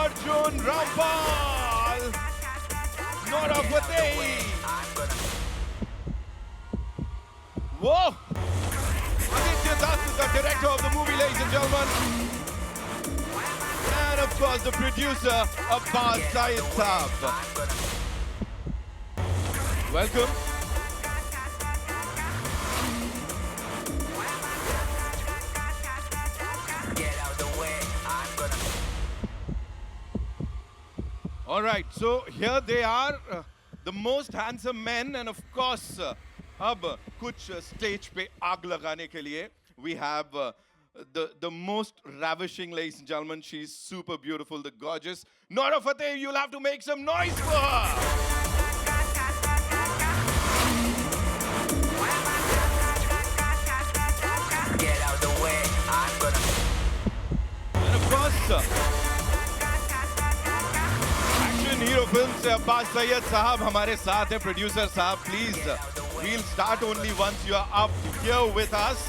Arjun Rampal, Nora Fateh. Whoa! Aditya Das is the director of the movie, ladies and gentlemen. And of course, the producer, Abbas Syed Saab. Welcome. All right, so here they are, the most handsome men, and of course, अब कुछ stage पे आग लगाने के लिए we have the most ravishing, ladies and gentlemen. She's super beautiful, the gorgeous Nora Fateh. You'll have to make some noise for her. Get out the way, I'm gonna. And of course, hero film से अब्बास सैयद साहब हमारे साथ है. Producer साहब, please, we'll start only once you are up here with us.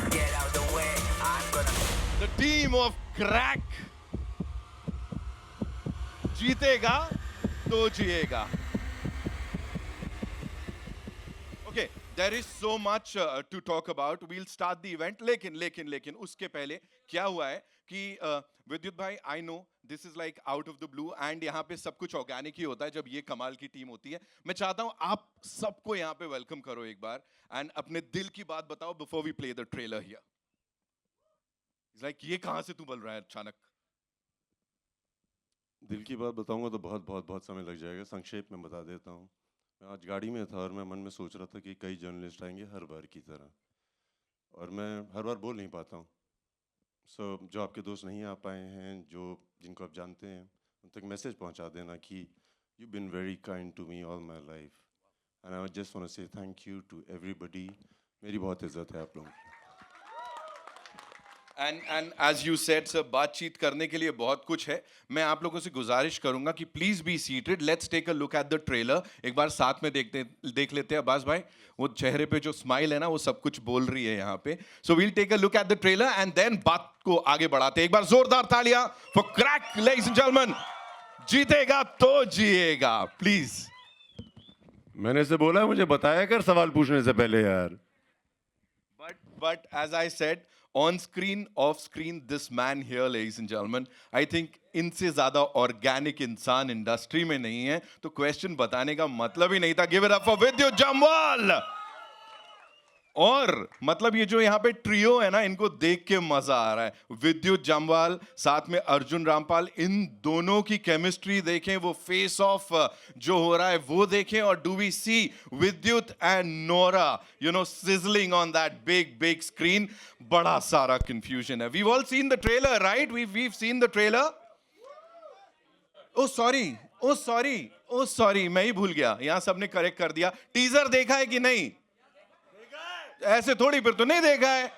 Get out the way, I'm gonna. The team of Crack. जीतेगा तो जिएगा. Okay, there is so much to talk about. We'll start the event. लेकिन उसके पहले क्या हुआ है कि विद्युत भाई, I know this is like out of the blue and यहाँ पे सब कुछ organic ही होता है जब ये कमाल की टीम होती है. मैं चाहता हूँ आप सबको यहाँ पे welcome करो एक बार and अपने दिल की बात बताओ before we play the trailer here. It's like ये कहाँ से तू बोल रहा है अचानक? दिल की बात बताऊंगा तो बहुत समय लग जाएगा. संक्षेप में बता देता हूँ. मैं आज गाड़ी में था और मैं मन में सोच रहा था कि कई जर्नलिस्ट आएंगे हर बार की तरह और मैं हर बार बोल नहीं पाता हूँ. सो जो आपके दोस्त नहीं आ पाए हैं, जिनको आप जानते हैं, उन तक मैसेज पहुँचा देना कि you been very kind to me all my life and I just want to say thank you to everybody. मेरी बहुत इज्जत है आप लोगों की. And as you said, sir, बातचीत करने के लिए बहुत कुछ है. मैं आप लोगों से गुजारिश करूंगा कि please be seated. Let's take a look at the trailer. एक बार साथ में देख लेते हैं. अब्बास भाई, वो चेहरे पे जो स्माइल है ना, वो सब कुछ बोल रही है यहाँ पे. So we'll take a look at the trailer and then बात को आगे बढ़ाते हैं. एक बार जोरदार तालियां for crack, ladies and gentleman. जीतेगा तो जिएगा. प्लीज. मैंने से बोला मुझे बताया कर सवाल पूछने से पहले यार. But as I said, on screen, off screen, this man here, ladies and gentlemen, I think इनसे ज़्यादा organic इंसान इंडस्ट्री में नहीं है. तो क्वेश्चन बताने का मतलब ही नहीं था. Give it up for विद्युत जामवाल. और मतलब ये जो यहाँ पे ट्रियो है ना, इनको देख के मजा आ रहा है. विद्युत जामवाल साथ में अर्जुन रामपाल, इन दोनों की केमिस्ट्री देखें, वो फेस ऑफ जो हो रहा है वो देखें. और do we see Vidyut and Nora, you know, sizzling on that big screen. बड़ा सारा कंफ्यूजन है. We've all seen the trailer, right? We've seen the trailer. Oh sorry, मैं ही भूल गया. यहाँ सबने करेक्ट कर दिया. टीजर देखा है कि नहीं? ऐसे थोड़ी, फिर तो नहीं देखा है.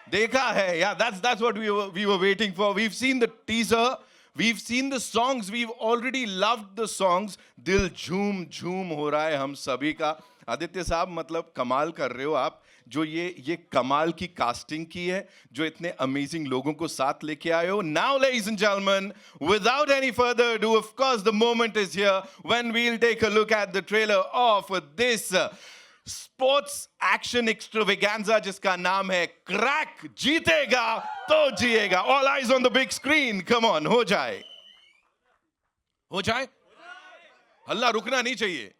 देखा है. Yeah, that's what we were waiting for. We've seen the teaser, we've seen the songs, we've already loved the songs. दिल झूम हो रहा है हम सभी का. आदित्य साहब, मतलब कमाल कर रहे हो आप. जो ये कमाल की कास्टिंग की है, जो इतने अमेजिंग लोगों को साथ लेके आए हो. Now, ladies and gentlemen, without any further ado, of course, the moment is here when we'll take a look at the trailer of this sports action extravaganza जिसका नाम है क्रैक. जीतेगा तो जिएगा. All eyes on the big screen. Come on, हो जाए. हल्ला रुकना नहीं चाहिए.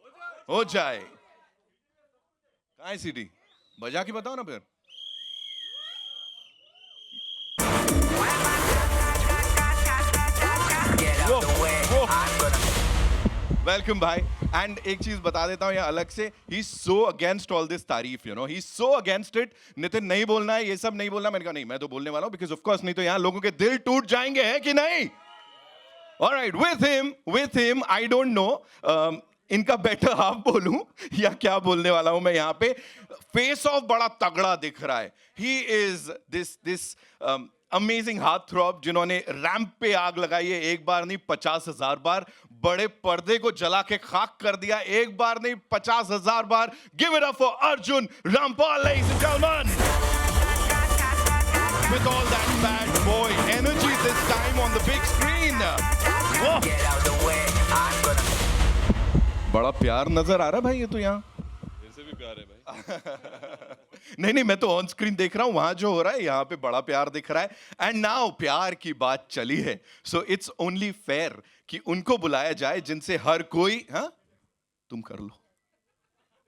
हो जाए. कहाँ है सीडी? बजा के बताओ ना फिर. Get out the way, I'm gonna. Welcome भाई. एंड एक चीज बता देता हूँ यहाँ अलग से, he is so against all this तारीफ, you know, he is so against it. Nitin, नहीं बोलना है, ये सब नहीं बोलना. मैंने कहा नहीं, मैं तो बोलने वाला हूँ, बिकॉज ऑफ कोर्स नहीं तो यहाँ लोगों के दिल टूट जाएंगे, है कि नहीं? Alright, with him I don't know इनका बेटर हाफ बोलूं या क्या बोलने वाला हूं मैं यहाँ पे. फेस ऑफ बड़ा तगड़ा दिख रहा है. He is this amazing heart throb जिन्होंने रैंप पे आग लगाई है. एक बार नहीं 50,000 बार. बड़े पर्दे को जला के खाक कर दिया. एक बार नहीं 50,000 बार. Give it up for Arjun Rampal, ladies and gentleman. with all that bad boy energy this time on the big screen. Whoa. Get out the way. I'm gonna बड़ा प्यार नजर आ रहा है भाई ये तो यहाँ. इनसे भी प्यार है भाई. नहीं नहीं, मैं तो ऑन स्क्रीन देख रहा हूं, वहां जो हो रहा है यहाँ पे बड़ा प्यार दिख रहा है. एंड नाउ प्यार की बात चली है, सो इट्स ओनली फेयर कि उनको बुलाया जाए जिनसे हर कोई. हाँ, तुम कर लो.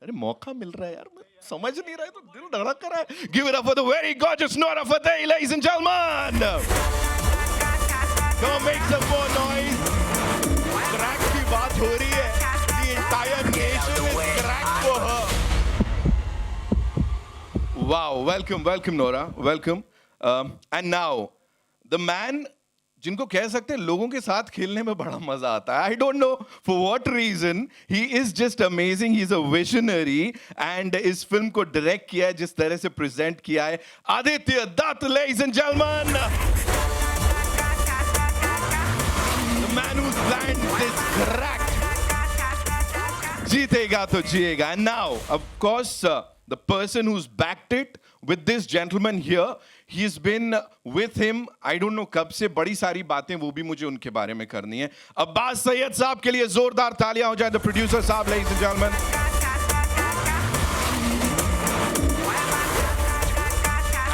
अरे मौका मिल रहा है यार, मैं समझ नहीं रहा है तो दिल धड़क रहा है. Give it up for the very gorgeous Nora Fateh, ladies and gentlemen. Come on, make some more noise. Crack की बात हो रही है. The entire nation is crack for her. Wow, welcome Nora, welcome. And now, the man जिनको कह सकते हैं लोगों के साथ खेलने में बड़ा मजा आता है. I don't know for what reason. He is just amazing. He's a visionary and इस फिल्म को डायरेक्ट किया है, जिस तरह से प्रेजेंट किया है, Aditya Dutt, ladies and gentlemen. The man who's planned this crack. जीतेगा तो जिएगा. And now, of course, the person who's backed it with this gentleman here, he's been with him, I don't know कब से. बड़ी सारी बातें वो भी मुझे उनके बारे में करनी है. अब्बास सैयद साहब के लिए जोरदार तालियां हो जाए. The producer साहब, ladies and gentlemen.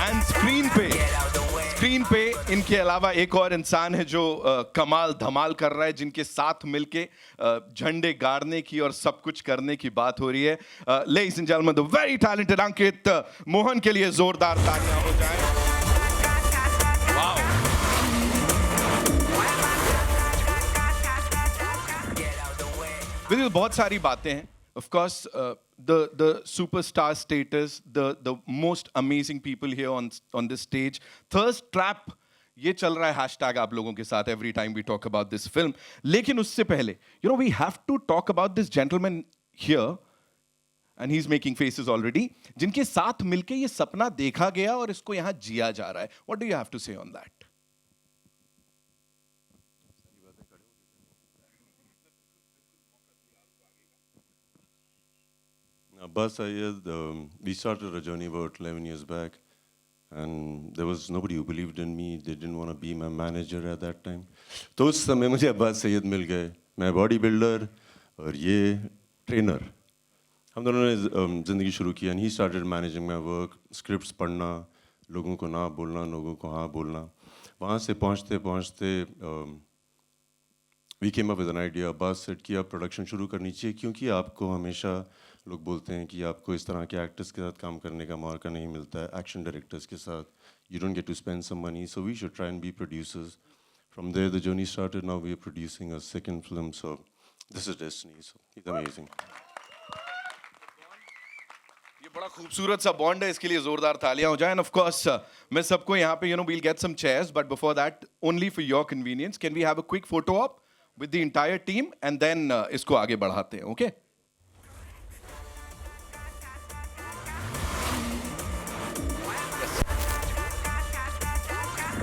And screen पे इनके अलावा एक और इंसान है जो कमाल धमाल कर रहा है, जिनके साथ मिलके झंडे गाड़ने की और सब कुछ करने की बात हो रही है. Ladies and gentlemen, the very talented अंकित मोहन के लिए जोरदार तालियां हो जाए. वाओ. देखिए बहुत सारी बातें हैं. Of course, the superstar status, the most amazing people here on this stage. Thirst trap, ये चल रहा है hashtag आप लोगों के साथ every time we talk about this film. लेकिन उससे पहले, we have to talk about this gentleman here, and he's making faces already, जिनके साथ मिलके ये सपना देखा गया और इसको यहाँ जिया जा रहा है. What do you have to say on that? Abbas Syed, we started a journey about 11 years back, and there was nobody who believed in me. They didn't want to be my manager at that time. तो उस समय मुझे अब्बास सैयद मिल गए. मैं body builder और ये trainer. हम दोनों ने ज़िंदगी शुरू की. And he started managing my work, scripts पढ़ना, लोगों को ना बोलना, लोगों को हाँ बोलना. वहाँ से पहुँचते पहुँचते we came up with an idea. Abbas set किया प्रोडक्शन शुरू करनी चाहिए, क्योंकि आपको हमेशा लोग बोलते हैं कि आपको इस तरह के एक्टर्स के साथ काम करने का मौका नहीं मिलता है, एक्शन डायरेक्टर्स के साथ. You don't get to spend some money, so we should try and be producers. From there, the journey started. Now we are producing a second film, so this is destiny. So it's amazing. ये बड़ा खूबसूरत सा bond है, इसके लिए जोरदार तालियां हो जाएं. And of course, मैं सबको यहाँ पे we'll get some chairs, but before that, only for your convenience, can we have a quick photo op with the entire team, and then इसको आगे बढ़ाते हैं, okay?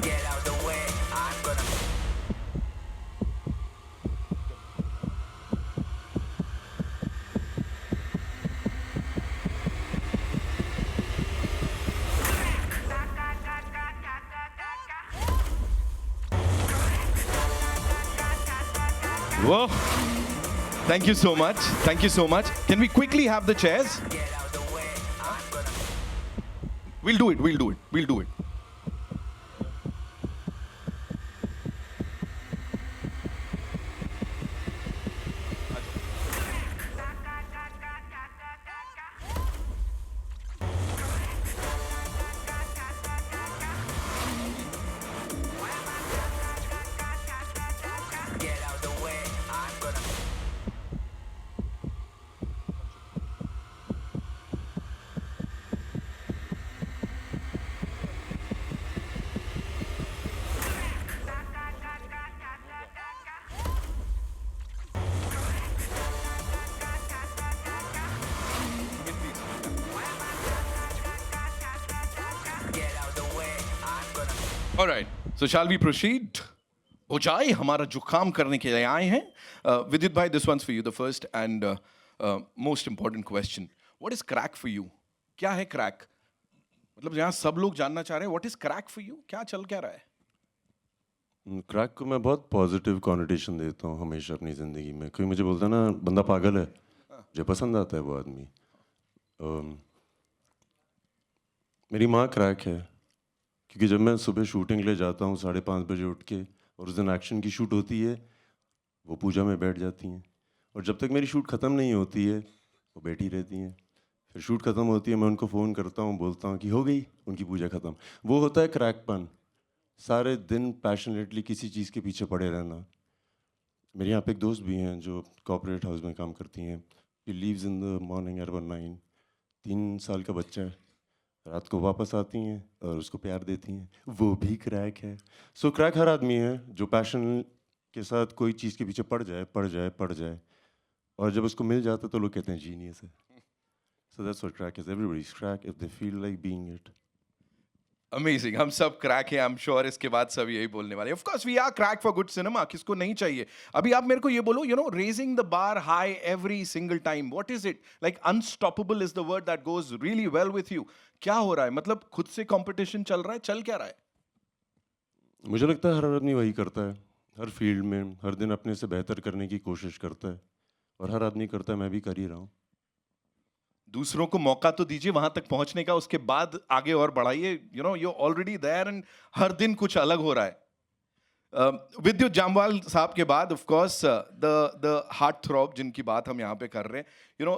get out the way. I'm gonna Whoa. Thank you so much. Thank you so much. Can we quickly have the chairs? get out the way. I'm gonna We'll do it. We'll do it. We'll do it. get out the way. I'm gonna get out the way. I'm gonna All right. So shall we proceed? हो जाए, हमारा जो काम करने के लिए आए हैं. Vidit bhai, this one's for you, the first and most important question. What is crack for you? क्या है crack? मतलब यहाँ सब लोग जानना चाह रहे हैं what is crack for you, क्या चल क्या रहा है? क्रैक को मैं बहुत पॉजिटिव कॉनोटेशन देता हूँ हमेशा अपनी ज़िंदगी में। कोई मुझे बोलता है ना बंदा पागल है, मुझे पसंद आता है वो आदमी। मेरी माँ क्रैक है, क्योंकि जब मैं सुबह शूटिंग के लिए जाता हूँ 5:30 बजे उठ के, और उस दिन एक्शन की शूट होती है, वो पूजा में बैठ जाती हैं, और जब तक मेरी शूट ख़त्म नहीं होती है वो बैठी रहती हैं। फिर शूट ख़त्म होती है, मैं उनको फ़ोन करता हूँ, बोलता हूँ कि हो गई उनकी पूजा ख़त्म। वो होता है क्रैकपन, सारे दिन पैशनेटली किसी चीज़ के पीछे पड़े रहना। मेरे यहाँ पे एक दोस्त भी हैं जो कॉर्पोरेट हाउस में काम करती हैं। She leaves in the morning around 9, 3 साल का बच्चा है, रात को वापस आती हैं और उसको प्यार देती हैं, वो भी क्रैक है। सो क्रैक हर आदमी है जो पैशन के साथ कोई चीज़ के पीछे पड़ जाए, और जब उसको मिल जाता है तो लोग कहते हैं जीनियस है। So that's what crack is, everybody's crack if they feel like being it. Amazing, हम सब क्रैक है, आई एम श्योर इसके बाद सब यही बोलने वाले। Of course we are crack for good cinema, किसको नहीं चाहिए। अभी आप मेरे को ये बोलो, you know, raising the bar high every single time, what is it like? Unstoppable is the word that goes really well with you. क्या हो रहा है, मतलब खुद से कंपटीशन चल रहा है, चल क्या रहा है? मुझे लगता है हर आदमी वही करता है, हर फील्ड में हर दिन अपने से बेहतर करने की कोशिश करता है, और हर आदमी करता है, मैं भी कर ही रहा हूँ। दूसरों को मौका तो दीजिए वहां तक पहुंचने का, उसके बाद आगे और बढ़ाइए। You know, you already there and हर दिन कुछ अलग हो रहा है। विद्युत जामवाल साहब के बाद of course the heart throb जिनकी बात हम यहाँ पे कर रहे हैं, यू नो,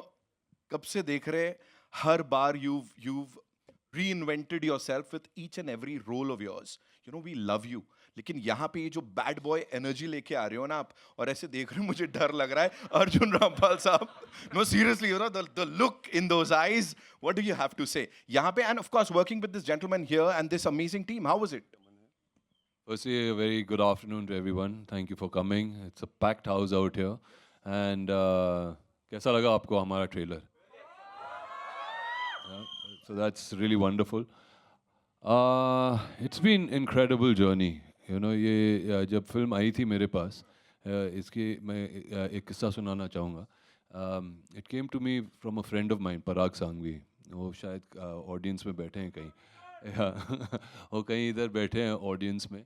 कब से देख रहे हैं, हर बार you've reinvented yourself with each and every role of yours. You know, we love you. लेकिन यहाँ पे ये जो बैड बॉय एनर्जी लेके आ रहे हो ना आप, और ऐसे देख रहे हो, मुझे डर लग रहा है। अर्जुन रामपाल साहब, no seriously, you know, the look in those eyes, what do you have to say यहाँ पे? And of course working with this gentleman here and this amazing team, how was it? Firstly, a very good afternoon to everyone. Thank you for coming. It's a packed house out here. And कैसा लगा आपको हमारा trailer? So that's really wonderful. It's been incredible journey. You know, ये जब film आई थी मेरे पास, इसकी मैं एक किस्सा सुनाना चाहूँगा. It came to me from a friend of mine, पराग सांघवी. वो शायद ऑडियंस में बैठे हैं कहीं. वो कहीं इधर बैठे हैं ऑडियंस में.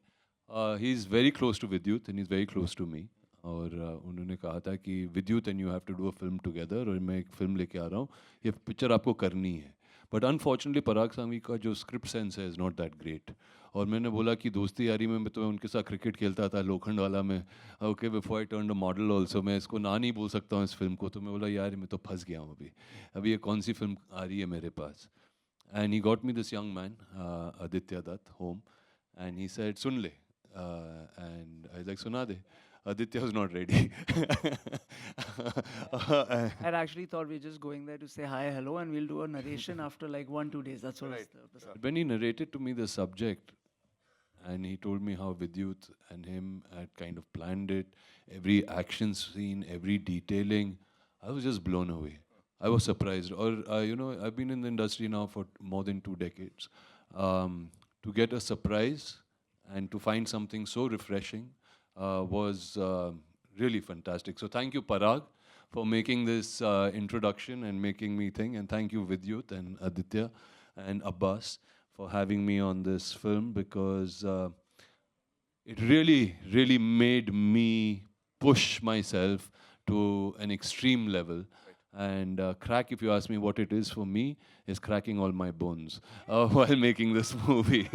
He is very close to Vidyut and he is very close to me. और उन्होंने कहा था कि Vidyut and you have to do a film together, और मैं एक फिल्म लेके आ रहा हूँ, ये पिक्चर आपको करनी है. बट अनफॉर्चुनेटली पराग सांघवी का जो स्क्रिप्ट सेंस है इज़ नॉट दैट ग्रेट. और मैंने बोला कि दोस्ती यारी में मैं तो उनके साथ क्रिकेट खेलता था लोखंड वाला में, okay, before I turn a model also, मैं इसको ना नहीं बोल सकता हूँ इस फिल्म को. तो मैं बोला यार मैं तो फंस गया हूँ अभी ये कौन सी फिल्म आ रही है मेरे पास. And he got me this young man Aditya Dutt home, and he said सुन ले, एंड आई लाइक सुना दे. Aditya was not ready. I actually thought we were just going there to say hi, hello, and we'll do a narration after like 1-2 days. That's what was the When he narrated to me the subject, and he told me how Vidyut and him had kind of planned it, every action scene, every detailing, I was just blown away. I was surprised. Or, you know, I've been in the industry now for more than 2 decades. To get a surprise and to find something so refreshing was really fantastic. So thank you, Parag, for making this introduction and making me think. And thank you, Vidyut and Aditya and Abbas, for having me on this film, because it really, really made me push myself to an extreme level. And crack, if you ask me what it is for me, is cracking all my bones while making this movie.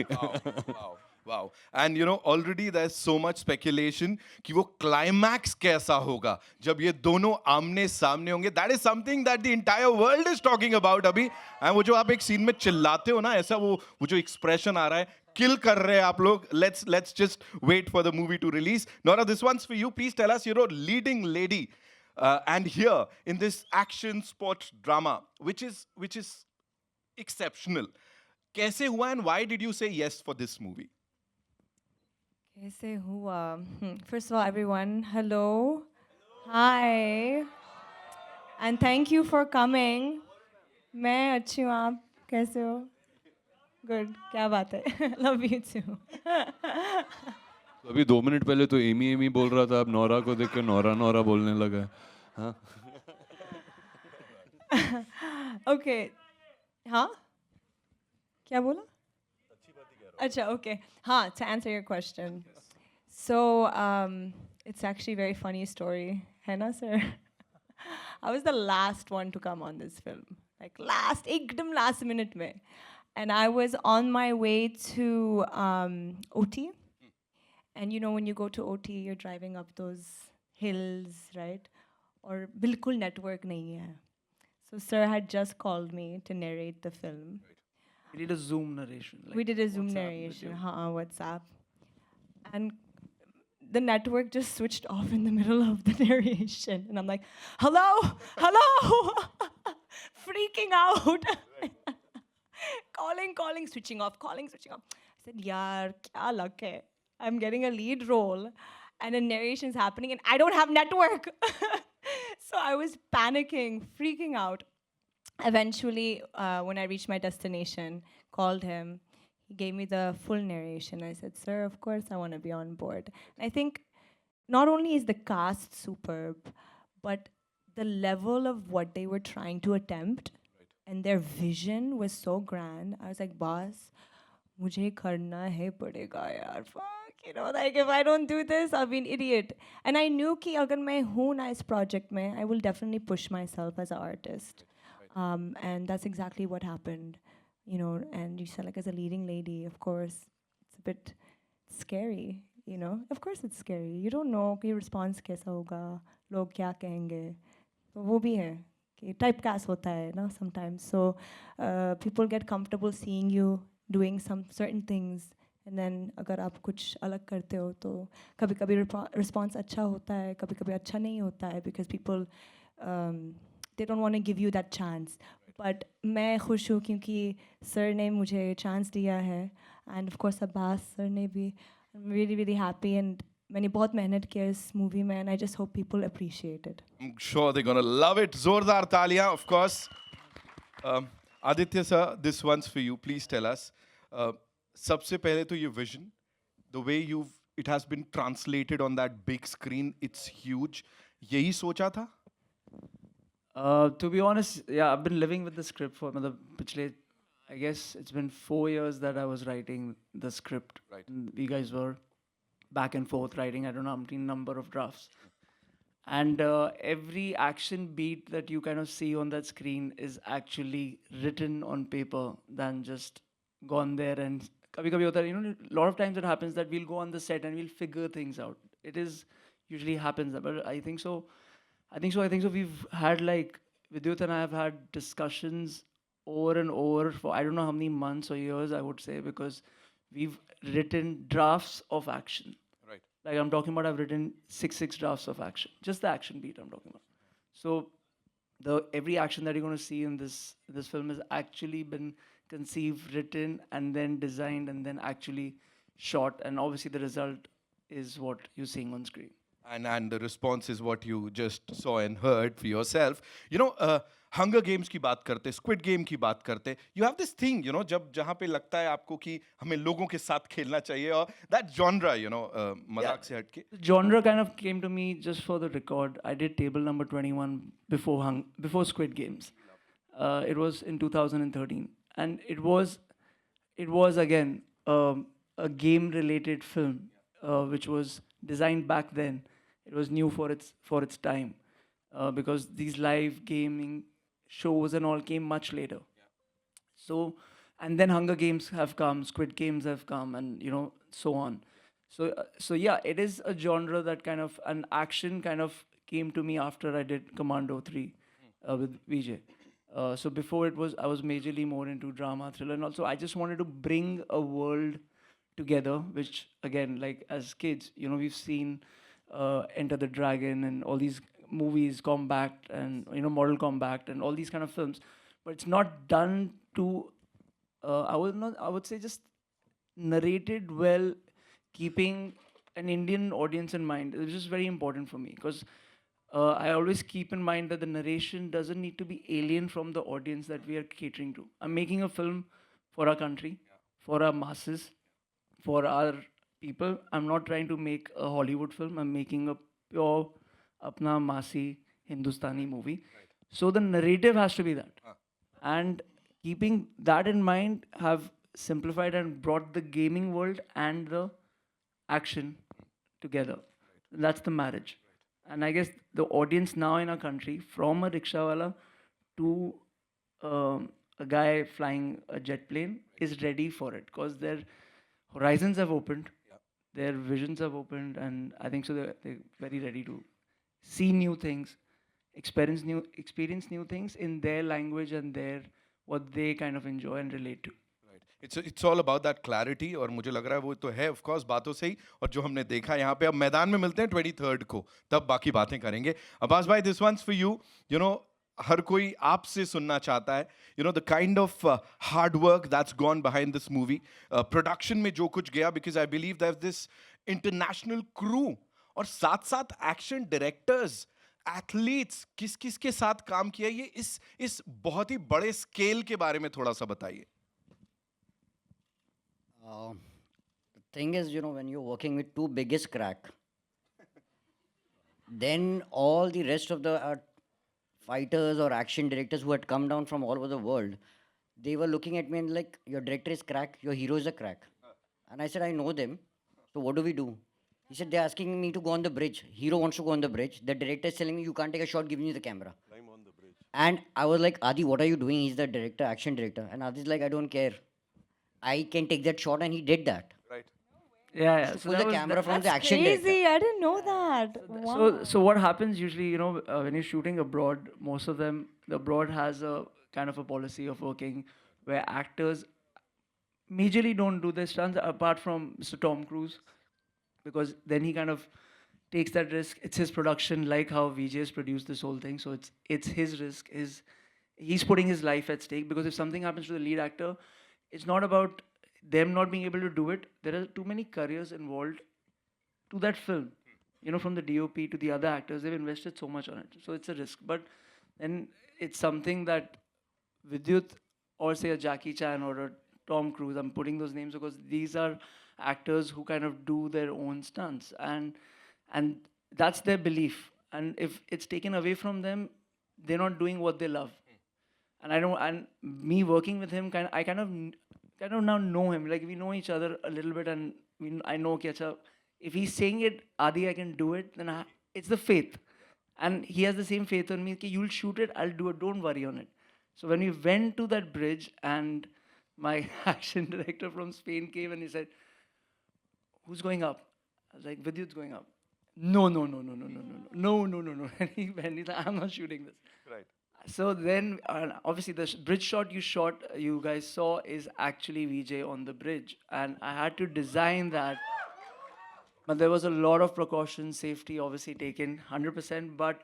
Wow. And you know, already there's so much speculation कि वो climax कैसा होगा जब ये दोनों आमने सामने होंगे. That is something that the entire world is talking about अभी. And वो जो आप एक सीन में चिल्लाते हो ना, ऐसा वो जो expression आ रहा है, kill कर रहे हैं आप लोग. Let's just wait for the movie to release. Nora, this one's for you. Please tell us, you're a leading lady, and here in this action sports drama, which is exceptional. कैसे हुआ, and why did you say yes for this movie? कैसे हुआ? First of all, everyone, hello. Hi. And thank you for coming. मैं अच्छी हूँ, आप कैसे हो? Good. क्या बात है? Love you too. अभी 2 मिनट पहले तो एमी बोल रहा था, अब नौरा को देख के नौरा बोलने लगा. हाँ? Okay. हाँ? क्या बोला? Acha, okay. हाँ, to answer your question. So, it's actually a very funny story. है ना, sir? I was the last one to come on this film. Like एकदम last minute में. And I was on my way to OT. And you know, when you go to OT, you're driving up those hills, right? Or bilkul network nahi hai. So sir had just called me to narrate the film. We did a Zoom narration. We did a Zoom WhatsApp narration, video. WhatsApp. And the network just switched off in the middle of the narration. And I'm like, hello, hello, freaking out. calling, switching off, calling, switching off. I said, yaar, kya luck hai? I'm getting a lead role and a narration's happening and I don't have network. So I was panicking, freaking out. Eventually, when I reached my destination, called him. He gave me the full narration. I said, sir, of course I want to be on board. And I think not only is the cast superb, but the level of what they were trying to attempt and their vision was so grand. I was like, boss, mujhe karna hai padega yaar. Fuck, you know, like if I don't do this, I'll be an idiot. And I knew ki agar main hoon na is project mein, I will definitely push myself as an artist. And that's exactly what happened, you know. And you said, like, as a leading lady, of course, it's a bit scary, you know. Of course, it's scary. You don't know कि response कैसा होगा, लोग क्या कहेंगे. तो वो भी है कि typecast होता है ना sometimes. So people get comfortable seeing you doing some certain things. And then अगर आप कुछ अलग करते हो तो कभी-कभी response अच्छा होता है, कभी-कभी अच्छा नहीं होता है because people they don't want to give you that chance. But मैं खुश हूँ क्योंकि sir ने मुझे chance दिया है and of course Abbas sir ने भी. I'm really really happy and मैंने बहुत मेहनत किया इस movie में and I just hope people appreciate it. I'm sure they're gonna love it. Zordar Talia, of course. Aditya sir, this one's for you. Please tell us. सबसे पहले तो ये vision, the way it has been translated on that big screen, it's huge. यही सोचा था? To be honest, yeah, I've been living with the script for I guess it's been 4 years that I was writing the script. Right. And we guys were back and forth writing, I don't know how many number of drafts. And every action beat that you kind of see on that screen is actually written on paper than just gone there and kabhi hota hai, you know, a lot of times it happens that we'll go on the set and we'll figure things out. It is usually happens, but I think so. We've had like Vidyut and I have had discussions over and over for I don't know how many months or years I would say because we've written drafts of action. Right. Like I'm talking about, I've written six drafts of action. Just the action beat I'm talking about. So every action that you're going to see in this film has actually been conceived, written, and then designed, and then actually shot. And obviously, the result is what you're seeing on screen. And the response is what you just saw and heard for yourself. You know, Hunger Games की बात करते, Squid Game की बात करते. You have this thing, you know, जहाँ पे लगता है आपको कि हमें लोगों के साथ खेलना चाहिए और that genre, you know, मजाक से हटके. Genre kind of came to me just for the record. I did table number 21 before Squid Games. It was in 2013, and it was again a game-related film, which was designed back then. It was new for its time, because these live gaming shows and all came much later. So, and then Hunger Games have come, Squid Games have come, and you know, so on. So yeah, it is a genre that kind of an action kind of came to me after I did Commando 3 with Vijay. So before I was majorly more into drama, thriller, and also I just wanted to bring a world together, which again, like as kids, you know, we've seen Enter the Dragon and all these movies, Combat, and you know, Mortal Kombat, and all these kind of films, but it's not done to. I would say just narrated well, keeping an Indian audience in mind, which is very important for me because I always keep in mind that the narration doesn't need to be alien from the audience that we are catering to. I'm making a film for our country, for our masses, for our people. I'm not trying to make a Hollywood film. I'm making a pure, apna masi Hindustani movie. Right. So the narrative has to be that. And keeping that in mind, have simplified and brought the gaming world and the action together. That's the marriage. And I guess the audience now in our country, from a rickshawala to a guy flying a jet plane, is ready for it because their horizons have opened, their visions have opened, and I think so they're very ready to see new things, experience new things in their language and their what they kind of enjoy and relate to. It's all about that clarity और मुझे लग रहा है वो तो है of course बातों से ही और जो हमने देखा यहाँ पे अब मैदान में मिलते हैं 23rd को तब बाकी बातें करेंगे अब्बास भाई this once for you know हर कोई आपसे सुनना चाहता है you know the kind of hard work that's gone behind this movie production में जो कुछ गया because I believe that this international crew और साथ साथ एक्शन डायरेक्टर्स एथलीट्स किस किस के साथ काम किया ये इस बहुत ही बड़े स्केल के बारे में थोड़ा सा बताइए The thing is, you know, when you're working with two biggest crack, then all the rest of the fighters or action directors who had come down from all over the world, they were looking at me and like, your director is crack, your hero is a crack. And I said, I know them. So what do we do? He said, they're asking me to go on the bridge. Hero wants to go on the bridge. The director is telling me, you can't take a shot, give me the camera. Climb on the bridge. And I was like, Adi, what are you doing? He's the director, action director. And Adi's like, I don't care. I can take that shot, and he did that. Right Yeah. Pull the that was- camera from the That's action crazy. director. I didn't know that. Wow. So what happens usually, you know, when you're shooting abroad, most of them, the abroad has a kind of a policy of working where actors majorly don't do their stunts apart from Mr. Tom Cruise, because then he kind of takes that risk. It's his production, like how VJ's produced this whole thing. So it's his risk. He's putting his life at stake because if something happens to the lead actor, it's not about them not being able to do it. There are too many careers involved to that film. You know, from the DOP to the other actors, they've invested so much on it. So it's a risk. But then it's something that Vidyut or say a Jackie Chan or a Tom Cruise, I'm putting those names because these are actors who kind of do their own stunts. And that's their belief. And if it's taken away from them, they're not doing what they love. And I don't, and me working with him, I kind of now know him. Like we know each other a little bit, and I know कि अच्छा, if he's saying it, Adi, I can do it. Then it's the faith, and he has the same faith on me. कि you'll shoot it, I'll do it. Don't worry on it. So when we went to that bridge, and my action director from Spain came and he said, "Who's going up?" I was like, "Vidyut's going up." No. And he went. He's like, "I'm not shooting this." Right So then, obviously, the bridge shot you guys saw, is actually VJ on the bridge, and I had to design that. But there was a lot of precautions, safety obviously taken, 100%. But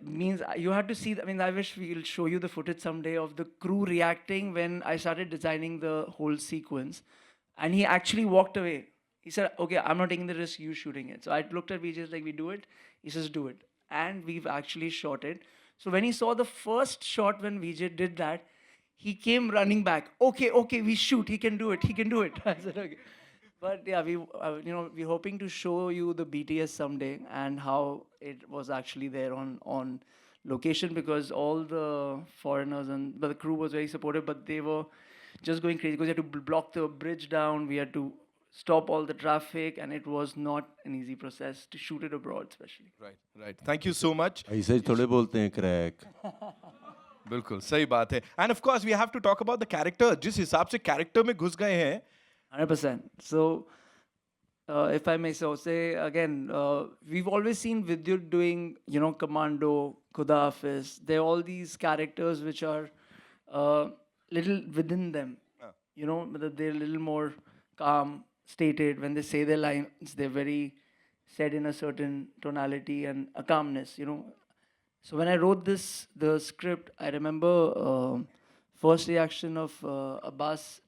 means you had to see. I mean, I wish we'll show you the footage someday of the crew reacting when I started designing the whole sequence, and he actually walked away. He said, "Okay, I'm not taking the risk. You shooting it." So I looked at VJ like, "We do it." He says, "Do it," and we've actually shot it. So when he saw the first shot when VJ did that, he came running back. Okay, we shoot. He can do it. I said, okay. But yeah, we're hoping to show you the BTS someday and how it was actually there on location, because all the foreigners but the crew was very supportive, but they were just going crazy because we had to block the bridge down. We had to stop all the traffic, and it was not an easy process to shoot it abroad, especially. Right thank you so much ऐसे ही थोड़े बोलते हैं crack बिल्कुल सही बात है and of course we have to talk about the character जिस हिसाब से कैरेक्टर में घुस गए हैं 100%. So, if I may so say again, we've always seen Vidyut doing, Commando, Khuda Hafiz. There are all these characters which are little within them. But they're a little more calm, stated. When they say their lines, they're very said in a certain tonality and a calmness, So when I wrote the script, I remember first reaction of Abbas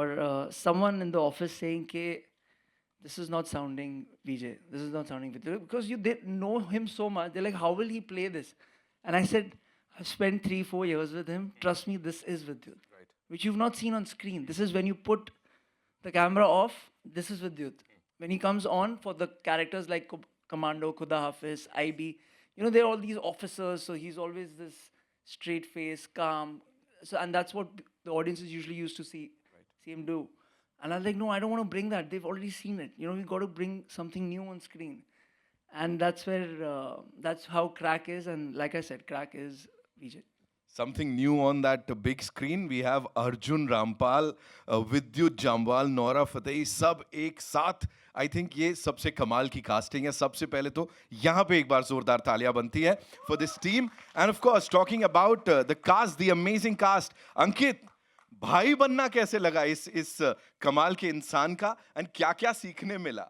or someone in the office saying, this is not sounding VJ, this is not sounding Vidyut, because they know him so much. They're like, how will he play this? And I said, I've spent 3-4 years with him. Trust me, this is Vidyut, which you've not seen on screen. This is when you put the camera off, this is Vidyut. When he comes on for the characters like Commando, Khuda Hafiz, IB, they're all these officers, so he's always this straight face, calm. So, and that's what the audience is usually used to see. see him do. And I was like, no, I don't want to bring that. They've already seen it. You know, we got to bring something new on screen. And that's where, that's how Crack is. And like I said, Crack is Vijay. Something new on that big screen. We have Arjun Rampal, Vidyut Jambal, Nora Fateh, सब एक साथ. I think ये सबसे कमाल की casting है. सबसे पहले तो यहाँ पे एक बार जोरदार तालियां बनती है for this team. And of course, talking about the cast, the amazing cast. अंकित, भाई बनना कैसे लगा इस कमाल के इंसान का, and क्या क्या सीखने मिला?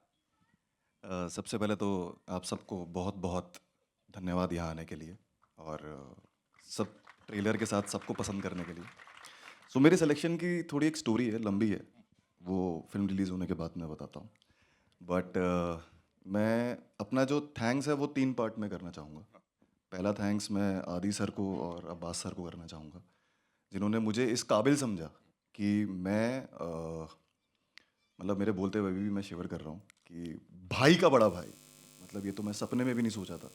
सबसे पहले तो आप सबको बहुत बहुत धन्यवाद यहाँ आने के लिए और सब ट्रेलर के साथ सबको पसंद करने के लिए. सो मेरी सिलेक्शन की थोड़ी एक स्टोरी है, लंबी है, वो फिल्म रिलीज़ होने के बाद मैं बताता हूँ. बट मैं अपना जो थैंक्स है वो 3 पार्ट में करना चाहूँगा. पहला थैंक्स मैं आदि सर को और अब्बास सर को करना चाहूँगा, जिन्होंने मुझे इस काबिल समझा कि मैं मतलब मेरे बोलते हुए भी मैं शिवर कर रहा हूँ कि भाई का बड़ा भाई, मतलब ये तो मैं सपने में भी नहीं सोचा था.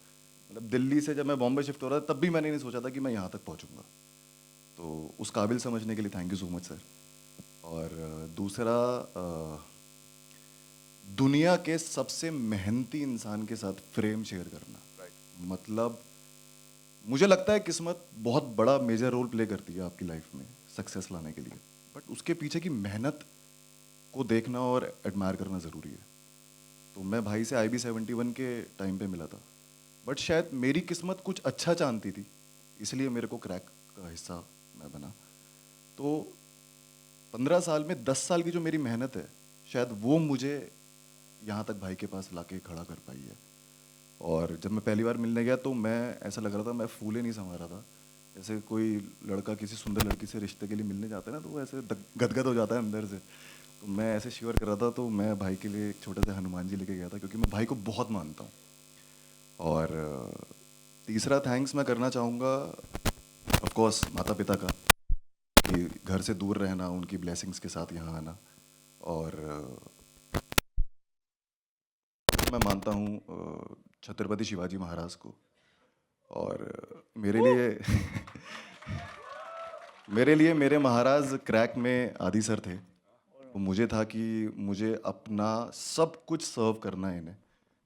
मतलब दिल्ली से जब मैं बॉम्बे शिफ्ट हो रहा था तब भी मैंने नहीं सोचा था कि मैं यहाँ तक पहुँचूँगा. तो उस काबिल समझने के लिए thank you so much sir. और दूसरा, दुनिया के सबसे मेहनती इंसान के साथ फ्रेम शेयर करना. मतलब मुझे लगता है किस्मत बहुत बड़ा मेजर रोल प्ले करती है आपकी लाइफ में सक्सेस लाने के लिए, बट उसके पीछे की मेहनत को देखना और एडमायर करना ज़रूरी है. तो मैं भाई से IB71 के टाइम पे मिला था, बट शायद मेरी किस्मत कुछ अच्छा चाहती थी, इसलिए मेरे को क्रैक का हिस्सा मैं बना. तो 15 साल में 10 साल की जो मेरी मेहनत है, शायद वो मुझे यहाँ तक भाई के पास लाके खड़ा कर पाई है. और जब मैं पहली बार मिलने गया तो मैं ऐसा लग रहा था, मैं फूले नहीं समा रहा था. जैसे कोई लड़का किसी सुंदर लड़की से रिश्ते के लिए मिलने जाता है ना, तो वो ऐसे गदगद हो जाता है अंदर से. तो मैं ऐसे श्योर कर रहा था. तो मैं भाई के लिए एक छोटे से हनुमान जी लेके गया था, क्योंकि मैं भाई को बहुत मानता हूँ. और तीसरा थैंक्स मैं करना चाहूँगा ऑफ कोर्स माता पिता का, कि घर से दूर रहना, उनकी ब्लेसिंग्स के साथ यहाँ आना. और मैं मानता हूँ छत्रपति शिवाजी महाराज को. और मेरे लिए मेरे महाराज क्रैक में आदि सर थे. तो मुझे था कि मुझे अपना सब कुछ सर्व करना है इन्हें,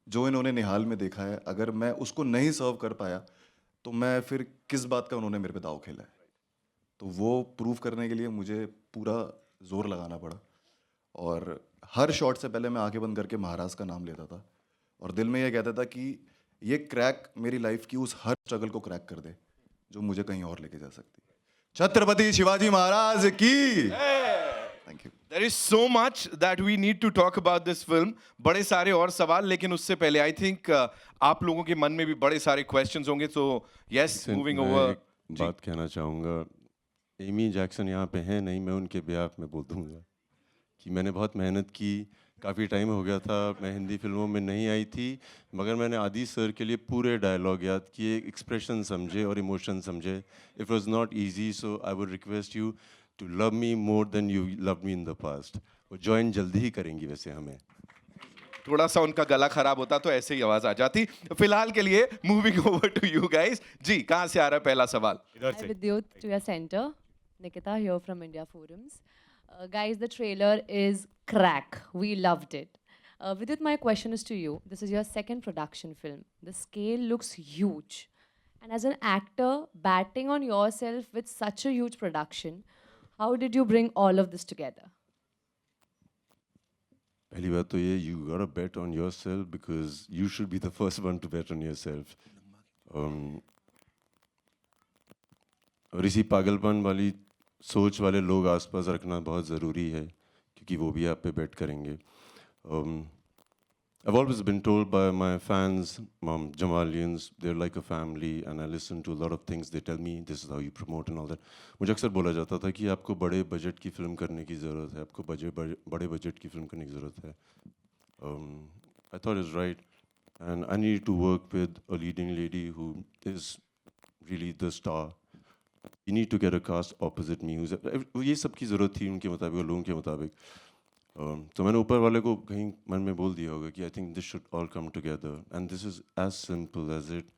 जो इन्होंने निहाल में देखा है. अगर मैं उसको नहीं सर्व कर पाया तो मैं फिर किस बात का उन्होंने मेरे पे दाव खेला है. तो वो प्रूव करने के लिए मुझे पूरा जोर लगाना पड़ा. और हर शॉट से पहले मैं आंखें बंद करके महाराज का नाम लेता था और दिल में ये कहता था कि ये क्रैक मेरी लाइफ की उस हर स्ट्रगल को क्रैक कर दे जो मुझे कहीं और लेके जा सकती है. छत्रपति शिवाजी महाराज की. Thank you. There is so much that we need to talk about this film. बड़े सारे और सवाल, लेकिन उससे पहले आई थिंक आप लोगों के मन में भी बड़े सारे क्वेश्चंस होंगे. तो यस, मूविंग मैं ओवर. एक बात कहना चाहूँगा. एमी जैक्सन यहाँ पे हैं नहीं, मैं उनके बिहाफ में बोल दूँगा कि मैंने बहुत मेहनत की. काफ़ी टाइम हो गया था, मैं हिंदी फिल्मों में नहीं आई थी, मगर मैंने आदि सर के लिए पूरे डायलॉग याद किए, एक्सप्रेशन समझे और इमोशन समझे. It was not easy, so I would request you to love me more than you love me in the past. वो ज्वाइन जल्दी ही करेंगी वैसे हमें. थोड़ा सा उनका गला खराब होता तो ऐसे ही आवाज आ जाती. फिलहाल के लिए moving over to you guys. जी, कहाँ से आ रहा है पहला सवाल? Hi Vidyut, to your center. Nikita here from India Forums. Guys, the trailer is crack. We loved it. Vidyut, my question is to you. This is your second production film. The scale looks huge. And as an actor, batting on yourself with such a huge production, how did you bring all of this together? पहली बात तो ये, you gotta bet on yourself because you should be the first one to bet on yourself. और इसी पागलपन वाली सोच वाले लोग आसपास रखना बहुत ज़रूरी है, क्योंकि वो भी आप पे बेट करेंगे. I've always been told by my fans, Jamalians, they're like a family, and I listen to a lot of things. They tell me this is how you promote and all that. मुझे अक्सर बोला जाता था कि आपको बड़े budget की film करने की ज़रूरत है, आपको बड़े बजट की फिल्म करने की ज़रूरत है. I thought it's right, and I needed to work with a leading lady who is really the star. You need to get a cast opposite me. ये सब की ज़रूरत थी उनके मुताबिक, लोगों के मुताबिक. तो मैंने ऊपर वाले को कहीं मन में बोल दिया होगा कि I think this should all come together, and this is as simple as it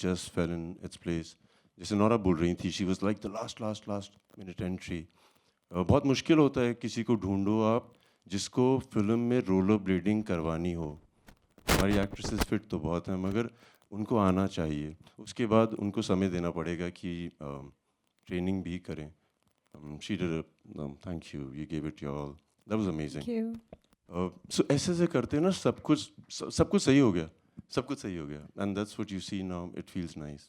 just fell in its place. जैसे नोरा बोल रही थी, she was like the last minute entry. बहुत मुश्किल होता है किसी को ढूंढो आप जिसको फिल्म में रोलर ब्लेडिंग करवानी हो। हमारी एक्ट्रेसेस फिट तो बहुत हैं मगर उनको आना चाहिए। उसके बाद उनको समय देना पड़ेगा कि ट्रेनिंग भी करें। She did thank you, you give it your all, that was amazing. So ऐसे ऐसे करते ना सब कुछ सही हो गया, सब कुछ सही हो गया, and that's what you see now, it feels nice.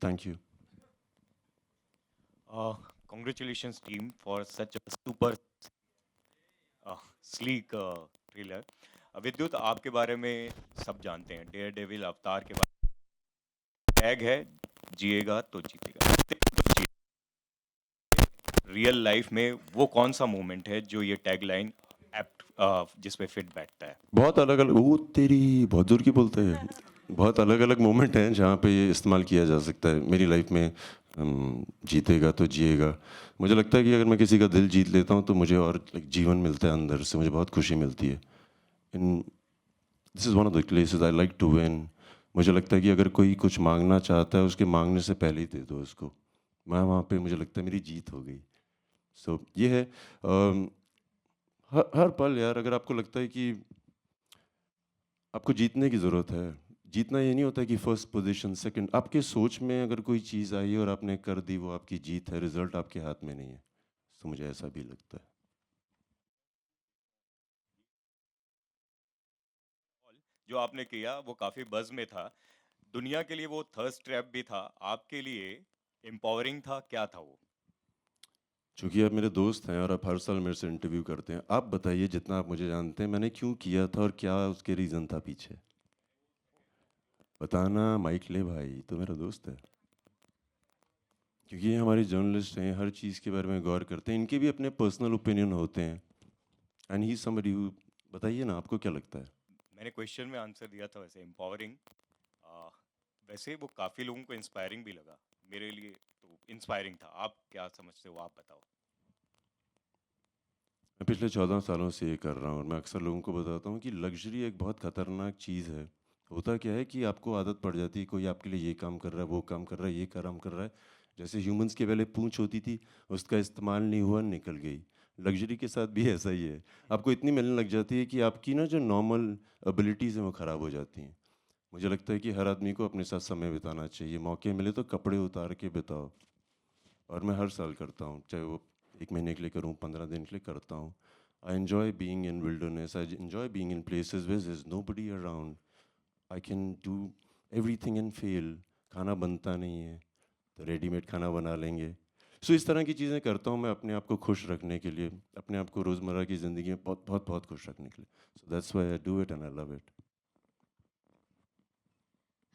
Thank you. Congratulations team for such a super sleek trailer. विद्युत, आपके बारे में सब जानते हैं, डेयर डेविल अवतार के बारे में टैग है जिएगा तो जीतेगा। रियल लाइफ में वो कौन सा मोमेंट है जो ये टैग लाइन जिस पे फिट बैठता है? बहुत अलग अलग, वो तेरी बहुत दूर की बोलते हैं, बहुत अलग अलग मोमेंट हैं जहाँ पे ये इस्तेमाल किया जा सकता है मेरी लाइफ में। जीतेगा तो जिएगा, मुझे लगता है कि अगर मैं किसी का दिल जीत लेता हूँ तो मुझे और जीवन मिलता है अंदर से, मुझे बहुत खुशी मिलती है। This is one of the places I like to win. मुझे लगता है कि अगर कोई कुछ मांगना चाहता है उसके मांगने से पहले ही दे दो उसको, मैं वहाँ पे मुझे लगता है मेरी जीत हो गई। सो ये है हर पल यार, अगर आपको लगता है कि आपको जीतने की ज़रूरत है, जीतना ये नहीं होता कि फर्स्ट पोजीशन सेकंड, आपके सोच में अगर कोई चीज़ आई और आपने कर दी वो आपकी जीत है, रिजल्ट आपके हाथ में नहीं है। तो मुझे ऐसा भी लगता है। जो आपने किया वो काफी बज़ में था, दुनिया के लिए वो थर्स्ट ट्रैप भी था, आपके लिए एम्पावरिंग था, क्या था वो? चूँकि आप मेरे दोस्त हैं और आप हर साल मेरे से इंटरव्यू करते हैं, आप बताइए जितना आप मुझे जानते हैं मैंने क्यों किया था और क्या उसके रीज़न था पीछे, बताना। माइक ले भाई, तो मेरा दोस्त है। क्योंकि ये हमारे जर्नलिस्ट हैं, हर चीज़ के बारे में गौर करते हैं, इनके भी अपने पर्सनल ओपिनियन होते हैं। एंड ही समबडी हु, बताइए ना आपको क्या लगता है? मैंने क्वेश्चन में आंसर दिया था वैसे एम्पावरिंग, वैसे वो काफ़ी लोगों को इंस्पायरिंग भी लगा, मेरे लिए तो इंस्पायरिंग था। आप क्या समझते हो, आप बताओ। मैं पिछले 14 सालों से ये कर रहा हूँ और मैं अक्सर लोगों को बताता हूँ कि लग्जरी एक बहुत ख़तरनाक चीज़ है। होता क्या है कि आपको आदत पड़ जाती है, कोई आपके लिए ये काम कर रहा है, वो काम कर रहा है, ये काम कर रहा है। जैसे ह्यूमंस के पहले पूंछ होती थी, उसका इस्तेमाल नहीं हुआ, निकल गई। लग्जरी के साथ भी ऐसा ही है, आपको इतनी मिलने लग जाती है कि आपकी ना जो नॉर्मल एबिलिटीज़ हैं वो ख़राब हो जाती हैं। मुझे लगता है कि हर आदमी को अपने साथ समय बिताना चाहिए, मौके मिले तो कपड़े उतार के बिताओ। और मैं हर साल करता हूँ, चाहे वो 1 महीने के लिए करूँ, 15 दिन के लिए करता हूँ। I enjoy being in wilderness. I enjoy being in places where there's nobody around. I can do everything and fail. खाना बनता नहीं है तो रेडीमेड खाना बना लेंगे। सो इस तरह की चीज़ें करता हूँ मैं अपने आप को खुश रखने के लिए, अपने आप को रोज़मर्रा की ज़िंदगी में बहुत बहुत बहुत खुश रखने के लिए। So that's why I do it and I love it.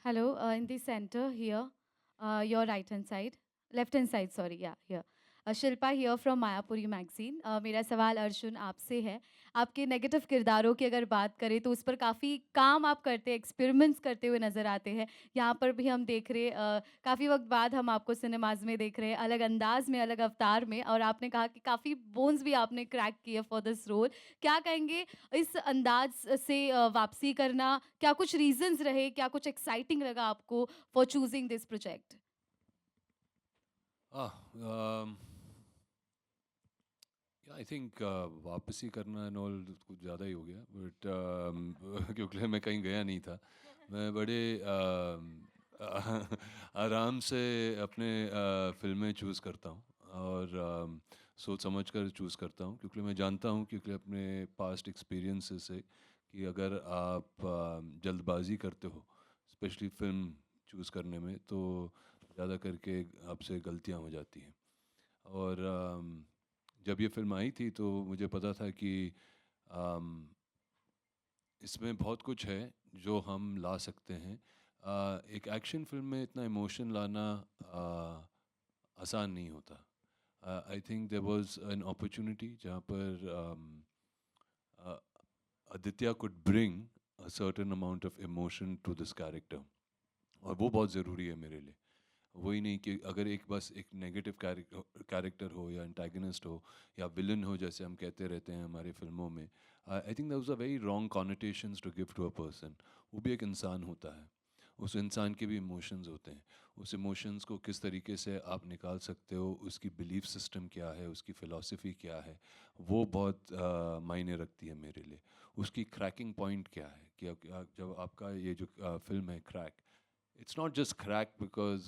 Hello, in the center here, your right hand side, left hand side, sorry, yeah, here. Shilpa here from Mayapuri magazine. मेरा सवाल अर्जुन आपसे है, आपके नेगेटिव किरदारों की अगर बात करें तो उस पर काफ़ी काम आप करते हैं, एक्सपेरिमेंट्स करते हुए नज़र आते हैं। यहाँ पर भी हम देख रहे काफ़ी वक्त बाद हम आपको सिनेमाज में देख रहे हैं, अलग अंदाज में, अलग अवतार में, और आपने कहा कि काफ़ी बोन्स भी आपने क्रैक किए फॉर दिस रोल। क्या कहेंगे इस अंदाज से वापसी करना, क्या कुछ रीजंस रहे, क्या कुछ एक्साइटिंग लगा आपको for choosing this project? I think वापसी करना एंड ऑल कुछ ज़्यादा ही हो गया, बट क्योंकि मैं कहीं गया नहीं था। मैं बड़े आराम से अपने फिल्में चूज़ करता हूँ और सोच समझ कर चूज़ करता हूँ, क्योंकि मैं जानता हूँ, क्योंकि अपने पास्ट एक्सपीरियंसेस से, कि अगर आप जल्दबाजी करते हो स्पेशली फिल्म चूज़ करने में, तो ज़्यादा करके आपसे गलतियाँ हो जाती हैं। और जब ये फिल्म आई थी तो मुझे पता था कि इसमें बहुत कुछ है जो हम ला सकते हैं। एक एक्शन फिल्म में इतना इमोशन लाना आसान नहीं होता। I think there was an opportunity जहाँ पर Aditya could bring a certain amount of emotion to this character, और वो बहुत ज़रूरी है मेरे लिए। वही नहीं कि अगर एक बस एक नेगेटिव कैरेक्टर हो या एंटागनिस्ट हो या विलन हो, जैसे हम कहते रहते हैं हमारी फिल्मों में। I think that was a very wrong connotations to give to a person. वो भी एक इंसान होता है, उस इंसान के भी इमोशंस होते हैं, उस इमोशंस को किस तरीके से आप निकाल सकते हो, उसकी बिलीफ सिस्टम क्या है, उसकी फ़िलॉसफी क्या है, वो बहुत मायने रखती है मेरे लिए। उसकी क्रैकिंग पॉइंट क्या है कि जब आपका ये जो फिल्म है crack, it's not just crack because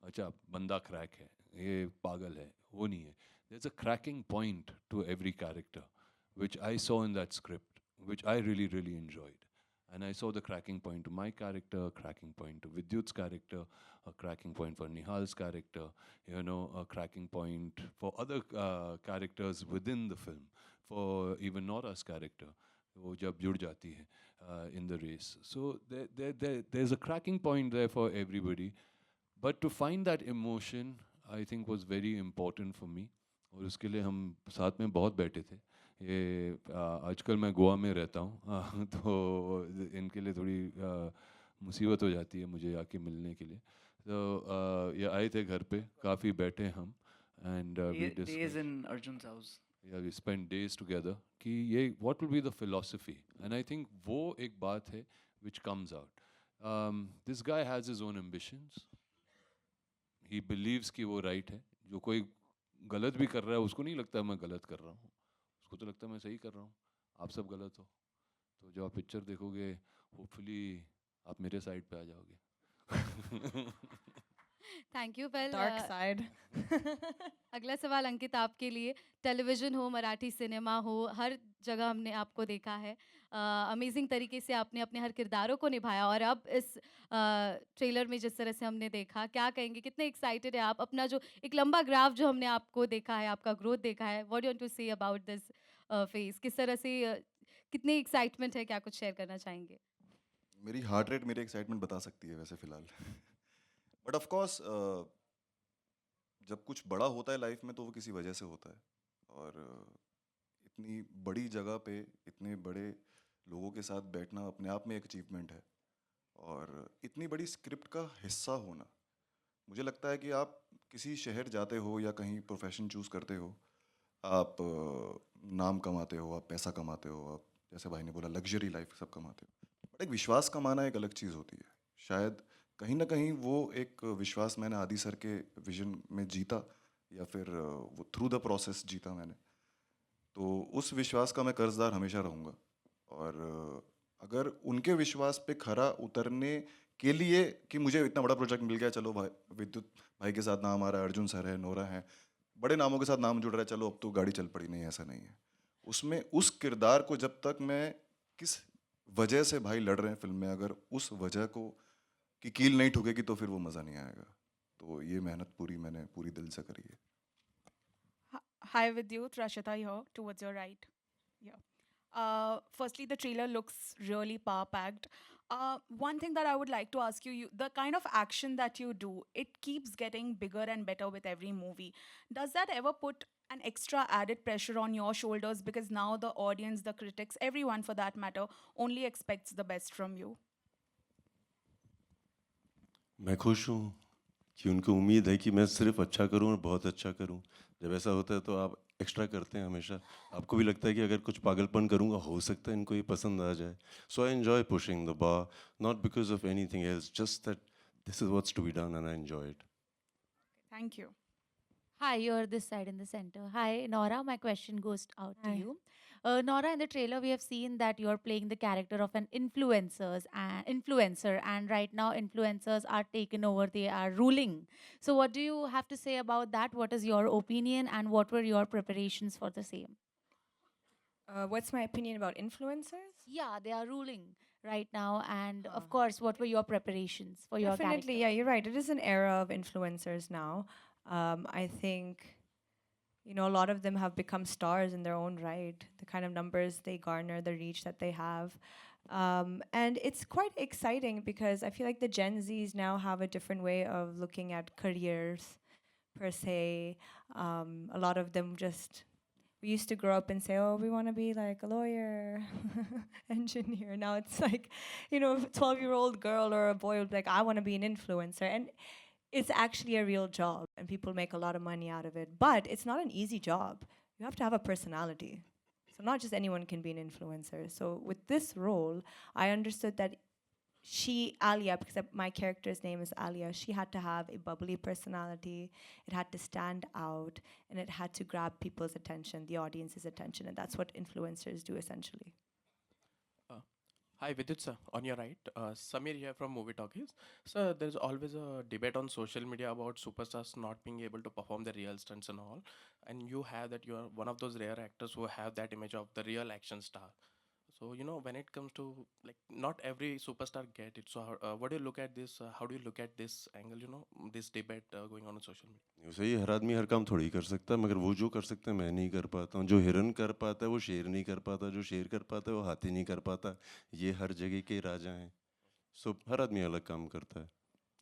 अच्छा बंदा क्रैक है, ये पागल है, वो नहीं है। There is a cracking point to every character which I saw in that script, which I really, really enjoyed. And I saw the cracking point to my character, a cracking point to Vidyut's character, a cracking point for Nihal's character, you know, a cracking point for other characters within the film, for even Nora's character, वो जब जुड़ जाती है in the race. So there's a cracking point there for everybody. But to find that emotion, I think was very important for me. और उसके लिए हम साथ में बहुत बैठे थे। ये आजकल मैं गोवा में रहता हूँ तो इनके लिए थोड़ी मुसीबत हो जाती है मुझे आके मिलने के लिए। तो ये आए थे घर पे, काफ़ी बैठे हम and Days in Arjun's house. We spend days together कि ये what will be the philosophy, and I think वो एक बात है which comes out. This guy has his own ambitions, he believes कि वो राइट है। जो कोई गलत भी कर रहा है उसको नहीं लगता मैं गलत कर रहा हूँ, उसको तो लगता है मैं सही कर रहा हूँ, आप सब गलत हो। तो जब आप पिक्चर देखोगे होपफुली आप मेरे साइड पे आ जाओगे। Thank you. Well Dark side. अगला सवाल अंकित आपके लिए। टेलीविज़न हो, मराठी सिनेमा हो, हर जगह हमने आपको देखा है। अमेजिंग तरीके से आपने अपने हर किरदारों को निभाया और अब इस ट्रेलर में जिस तरह से हमने देखा, क्या कहेंगे, कितने एक्साइटेड है आप? अपना जो एक लंबा ग्राफ जो हमने आपको देखा है, आपका ग्रोथ देखा है, what do you want to say about this phase? किस तरह से कितनी एक्साइटमेंट है, क्या कुछ शेयर करना चाहेंगे? मेरी हार्ट रेट मेरी एक्साइटमेंट बता सकती है वैसे फ़िलहाल। बट ऑफ कोर्स जब कुछ बड़ा होता है लाइफ में तो वो किसी वजह से होता है, और इतनी बड़ी जगह पे इतने बड़े लोगों के साथ बैठना अपने आप में एक अचीवमेंट है, और इतनी बड़ी स्क्रिप्ट का हिस्सा होना। मुझे लगता है कि आप किसी शहर जाते हो या कहीं प्रोफेशन चूज़ करते हो, आप नाम कमाते हो, आप पैसा कमाते हो, आप जैसे भाई ने बोला लग्जरी लाइफ सब कमाते हो, बट एक विश्वास कमाना एक अलग चीज़ होती है। शायद कहीं ना कहीं वो एक विश्वास मैंने आदि सर के विजन में जीता, या फिर वो थ्रू द प्रोसेस जीता मैंने। तो उस विश्वास का मैं कर्जदार हमेशा रहूँगा, और अगर उनके विश्वास पे खरा उतरने के लिए कि मुझे इतना बड़ा प्रोजेक्ट मिल गया, चलो भाई विद्युत भाई के साथ नाम आ रहा है, अर्जुन सर है, नोरा है, बड़े नामों के साथ नाम जुड़ रहा है, चलो अब तो गाड़ी चल पड़ी, नहीं ऐसा नहीं है। उसमें उस किरदार को जब तक मैं किस वजह से भाई लड़ रहे हैं फिल्म में, अगर उस वजह को की कील नहीं ठुकेगी तो फिर वो मज़ा नहीं आएगा। तो ये मेहनत पूरी मैंने पूरी दिल से करी है। Hi Vidyut, Rashita here, towards your right. Yeah. Firstly, the trailer looks really power-packed. One thing that I would like to ask you, the kind of action that you do, it keeps getting bigger and better with every movie. Does that ever put an extra added pressure on your shoulders, because now the audience, the critics, everyone for that matter, only expects the best from you? मैं खुश हूँ कि उनको उम्मीद है कि मैं सिर्फ अच्छा करूँ और बहुत अच्छा करूँ। जब ऐसा होता है तो आप एक्स्ट्रा करते हैं हमेशा, आपको भी लगता है कि अगर कुछ पागलपन करूँगा हो सकता है इनको ये पसंद आ जाए। So I enjoy pushing the bar, not because of anything else, just that this is what's to be done and I enjoy it. Thank you. Hi, you're this side in the center. Hi, Nora. My question goes out to Hi. you. Nora, in the trailer, we have seen that you're playing the character of an influencer, and right now, influencers are taken over; they are ruling. So, what do you have to say about that? What is your opinion, and what were your preparations for the same? What's my opinion about influencers? Yeah, they are ruling right now, and of course, what were your preparations for your Definitely, character? yeah, you're right. It is an era of influencers now. I think, you know, a lot of them have become stars in their own right. The kind of numbers they garner, the reach that they have. And it's quite exciting because I feel like the Gen Zs now have a different way of looking at careers, per se. A lot of them just, we used to grow up and say, oh, we want to be like a lawyer, engineer. Now it's like, you know, a 12-year-old girl or a boy will be like, I want to be an influencer. And it's actually a real job, and people make a lot of money out of it. But it's not an easy job. You have to have a personality. So not just anyone can be an influencer. So with this role, I understood that Alia, because my character's name is Alia, she had to have a bubbly personality. It had to stand out, and it had to grab people's attention, the audience's attention, and that's what influencers do essentially. Hi, Vidit sir, on your right. Samir here from Movie Talkies. Sir, there's always a debate on social media about superstars not being able to perform their real stunts and all. And you have that, you are one of those rare actors who have that image of the real action star. So, you know, when it comes to, like, not every superstar get it. So, what do you look at this? How do you look at this angle, you know, this debate going on social media? सही है, हर आदमी हर काम थोड़ी कर सकता है, मगर वो जो कर सकते हैं मैं नहीं कर पाता हूँ। जो हिरन कर पाता है वो शेर नहीं कर पाता, जो शेर कर पाता है वो हाथी नहीं कर पाता। ये हर जगह के राजा हैं। सो हर आदमी अलग काम करता है।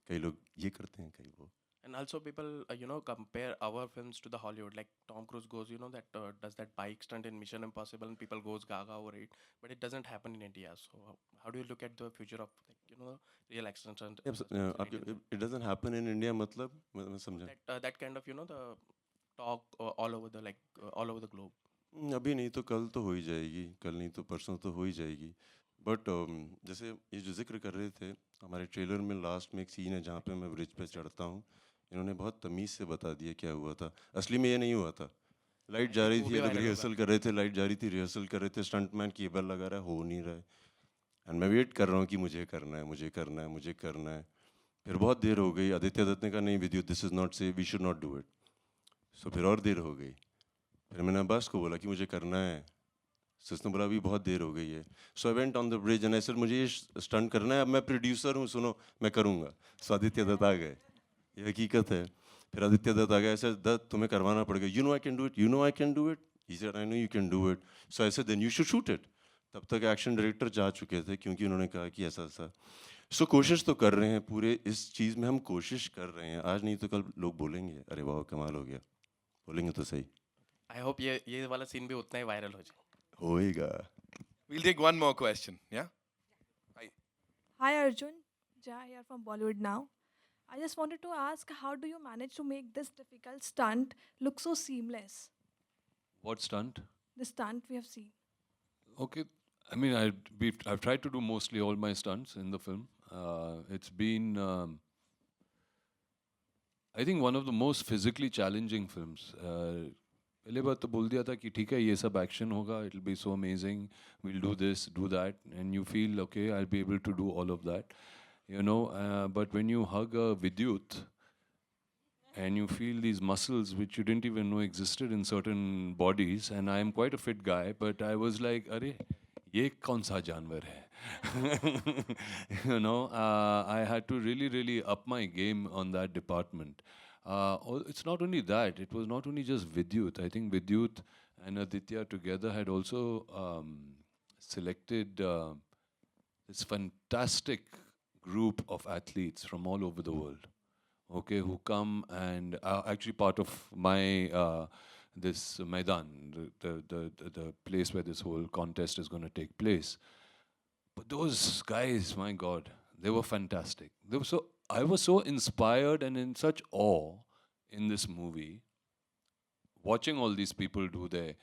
कई लोग ये करते हैं, कई वो। And also people, you know, compare our films to the Hollywood. Like Tom Cruise goes, you know, that does that bike stunt in Mission Impossible, and people goes gaga over it. But it doesn't happen in India. So how do you look at the future of, like, you know, real action stunt? It doesn't happen in India, मतलब मैं समझा। That kind of, you know, the talk all over the, like, all over the globe. अभी नहीं तो कल तो हो ही जाएगी, कल नहीं तो परसों तो हो ही जाएगी। बट जैसे ये जो जिक्र कर रहे थे, हमारे ट्रेलर में लास्ट में एक सीन है जहाँ पे मैं ब्रिज पे चढ़ता हूँ। इन्होंने बहुत तमीज़ से बता दिया क्या हुआ था। असली में ये नहीं हुआ था। लाइट जा रही थी, लोग रिहर्सल कर रहे थे, लाइट जा रही थी, रिहर्सल कर रहे थे, स्टंटमैन केबल लगा रहा है, हो नहीं रहा है। एंड मैं वेट कर रहा हूँ कि मुझे करना है, मुझे करना है, मुझे करना है। फिर बहुत देर हो गई, आदित्य दत्त ने कहा नहीं Vidyut, this is not safe, we should not do it. So फिर और देर हो गई। फिर मैंने अब्बास को बोला कि मुझे करना है। सो उसने बोला अभी बहुत देर हो गई है। So I went on the bridge and I said मुझे ये स्टंट करना है, अब मैं प्रोड्यूसर हूँ, सुनो मैं करूँगा। सो आदित्य दत्त आ गए, ये हकीकत है। फिर आदित्य दत्त आ गया, ऐसे दत्त तुम्हें करवाना पड़ेगा, you know I can do it, you know I can do it. He said I know you can do it. So I said then you should shoot it. तब तक एक्शन डायरेक्टर जा चुके थे, क्योंकि उन्होंने कहा कि ऐसा ऐसा। सो कोशिश तो कर रहे हैं, पूरे इस चीज़ में हम कोशिश कर रहे हैं। आज नहीं तो कल लोग बोलेंगे अरे वाह कमाल हो गया, बोलेंगे तो सही। I hope ये वाला सीन भी उतना ही वायरल हो जाए। होएगा। We'll take one more question. Yeah. Hi Arjun, Jai here from Bollywood Now. I just wanted to ask, how do you manage to make this difficult stunt look so seamless? What stunt? The stunt we have seen. Okay, I mean, I've tried to do mostly all my stunts in the film. It's been, I think, one of the most physically challenging films. पहले बात तो बोल दिया था कि ठीक है ये सब एक्शन होगा, it'll be so amazing, we'll do this, do that, and you feel okay, I'll be able to do all of that, you know. But when you hug a Vidyut and you feel these muscles which you didn't even know existed in certain bodies, and I am quite a fit guy, but I was like, अरे ये कौन सा जानवर है? You know, I had to really up my game on that department. It's not only that, it was not only just Vidyut. I think Vidyut and Aditya together had also selected this fantastic group of athletes from all over the world, okay, who come and are actually part of my this Maidan, the place where this whole contest is going to take place. But those guys, my God, they were fantastic. They were so, I was so inspired and in such awe in this movie, watching all these people do their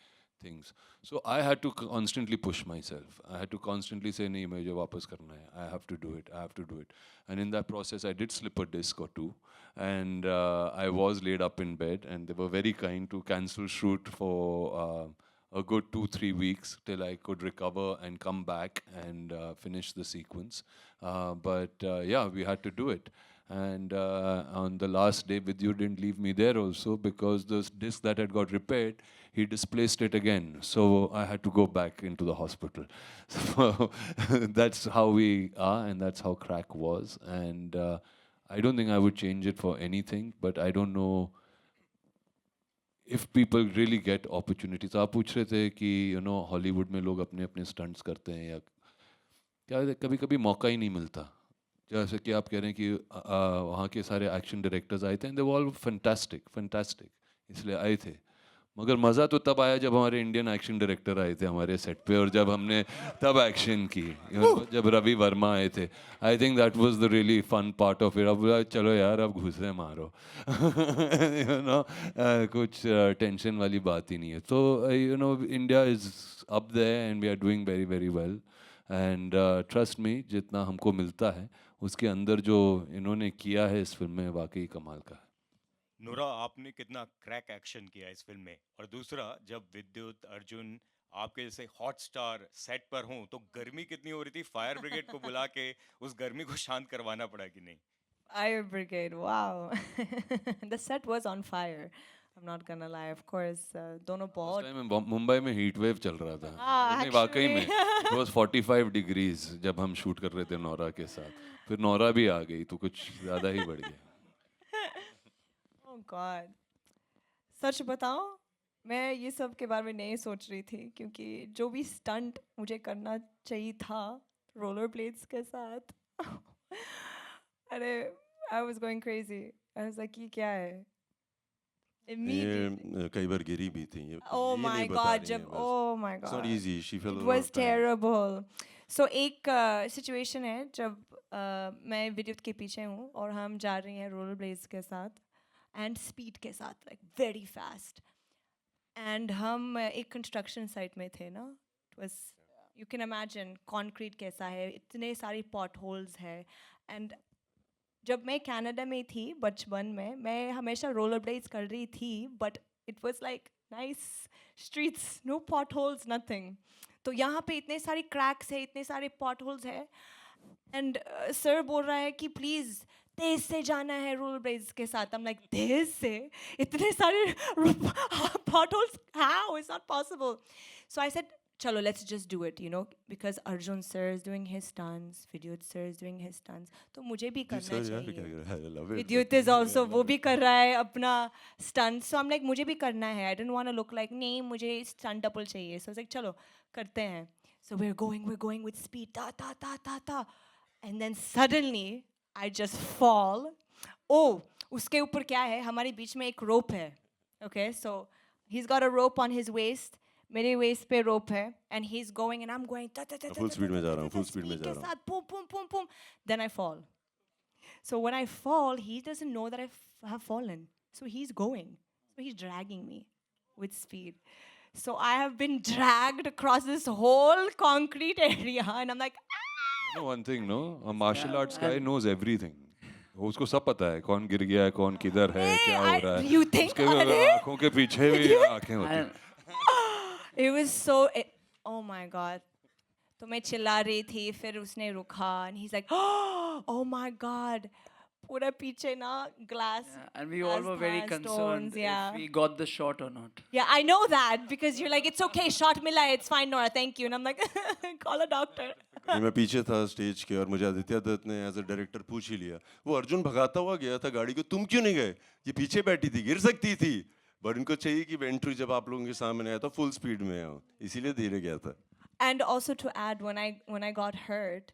things. So I had to constantly push myself. I had to constantly say, nahi, mujhe wapas karna hai. I have to do it. I have to do it. And in that process, I did slip a disc or two. And I was laid up in bed. And they were very kind to cancel shoot for a good 2-3 weeks till I could recover and come back and finish the sequence. But yeah, we had to do it. And on the last day, Vidyu didn't leave me there also, because the disc that had got repaired, he displaced it again. So I had to go back into the hospital. So that's how we are, and that's how Crack was. And I don't think I would change it for anything, but I don't know if people really get opportunities. आप पूछ रहे थे कि you know Hollywood में लोग अपने अपने stunts करते हैं, या क्या कभी कभी मौका ही नहीं मिलता। जैसे कि आप कह रहे हैं कि वहाँ के सारे एक्शन डायरेक्टर्स आए थे, and they were all fantastic, इसलिए आए थे। मगर मज़ा तो तब आया जब हमारे इंडियन एक्शन डायरेक्टर आए थे हमारे सेट पे, और जब हमने तब एक्शन की, जब रवि वर्मा आए थे। I think that was the really fun part of it. अब चलो यार अब घुसे मारो यू नो, कुछ टेंशन वाली बात ही नहीं है। तो you know India is up there and we are doing very very well, and trust me, जितना हमको मिलता है उसके अंदर जो इन्होंने किया है इस फिल्म में वाकई कमाल का है। नूरा, आपने कितना क्रैक एक्शन किया इस फिल्म में। और दूसरा, जब विद्युत, अर्जुन आपके जैसे हॉट स्टार सेट पर हों तो गर्मी कितनी हो रही थी, फायर ब्रिगेड को बुला के उस गर्मी को शांत करवाना पड़ा कि नहीं? Fire brigade, wow. The set was on fire. I'm not gonna lie, of course. दोनों उस बहुत टाइम में मुंबई में हीट वेव चल रहा था। हाँ, नहीं, वाकई में actually. इट वाज 45 डिग्रीज जब हम शूट कर रहे थे नौरा के साथ। फिर नौरा भी आ गई तो कुछ ज़्यादा ही बढ़ गया। Oh God. सच बताऊं, मैं ये सब के बारे में नहीं सोच रही थी क्योंकि जो भी स्टंट मुझे करना चाहिए था रोलर ब्लेड्स के साथ अरे I was going crazy. I was like ये क्या है? Immediately. ये कई बार गिरी भी थी ये Oh ये my नहीं बता God, रही जब हैं बस। oh my It's not God. easy. She fell It a lot was of time. terrible. So एक सिचुएशन है जब मैं विद्युत के पीछे हूँ और हम जा रही हैं रोलर ब्लेड्स के साथ एंड स्पीड के साथ लाइक वेरी फास्ट एंड हम एक कंस्ट्रक्शन साइट में थे ना। It was you can imagine concrete कैसा है, इतने सारे पॉट होल्स है। एंड जब मैं कनाडा में थी बचपन में, मैं हमेशा रोलर ब्लेड्स कर रही थी but it was like nice streets, no pot holes, nothing. तो यहाँ पे इतने सारे क्रैक्स है, इतने सारे पॉट होल्स है एंड सर बोल रहा है कि प्लीज़ तेज से जाना है रोलर ब्लेड्स के साथ। I'm like तेज से, इतने सारे pot holes, how? It's not possible. So I said चलो let's just do it, you know, because Arjun sir is doing his stunts, Vidyut sir is doing his stunts, तो मुझे भी जी करना सर यार क्या चाहिए। कर रहा है? I love it. Vidyut is also, वो भी कर रहा है अपना stunt, so I'm like मुझे भी करना है। I didn't want to look like नहीं मुझे stunt double चाहिए, so I was like चलो करते हैं। So we're going with speed, ta ta ta ta ta, and then suddenly I just fall. Oh, उसके ऊपर क्या है, हमारे बीच में एक rope है, okay, so he's got a rope on his waist, मेरे waist पे rope है, and he's going and I'm going ta ta ta ta full ta speed में ta जा ta रहा हूँ, ta फुल ta, स्पीड में speed जा के रहा हूँ। साथ boom boom boom boom, then I fall. So when I fall, he doesn't know that I have fallen. So he's going. So he's dragging me with speed. So I have been dragged across this whole concrete area, and I'm like, You know one thing, no? A martial Yeah, arts guy and- knows everything. उसको सब पता है कौन गिर गया है, कौन किधर है, क्या हो रहा है। you think, उसके अरे? आंखों के पीछे भी आंखें होती हैं। And it was so, oh my God. तो मैं चिल्ला रही थी, फिर उसने रुका, and he's like, oh my God. पूरा पीछे ना glass. and we all were very glass, concerned stones, yeah. if we got the shot or not. Yeah, I know that because you're like, it's okay, shot mila hai, it's fine, Nora, thank you. And I'm like, call a doctor. नहीं, मैं पीछे था stage के और मुझे आदित्य दत्त ने as a director पूछ ही लिया। वो अर्जुन भगाता हुआ गया था गाड़ी को, तुम क्यों नहीं गए? ये पीछे बैठी थी, गिर सकती थी, बट इनको चाहिए कि वेंट्री जब आप लोगों के सामने आया तो फुल स्पीड में आओ, इसीलिए धीरे गया था। And also to add, when I got hurt,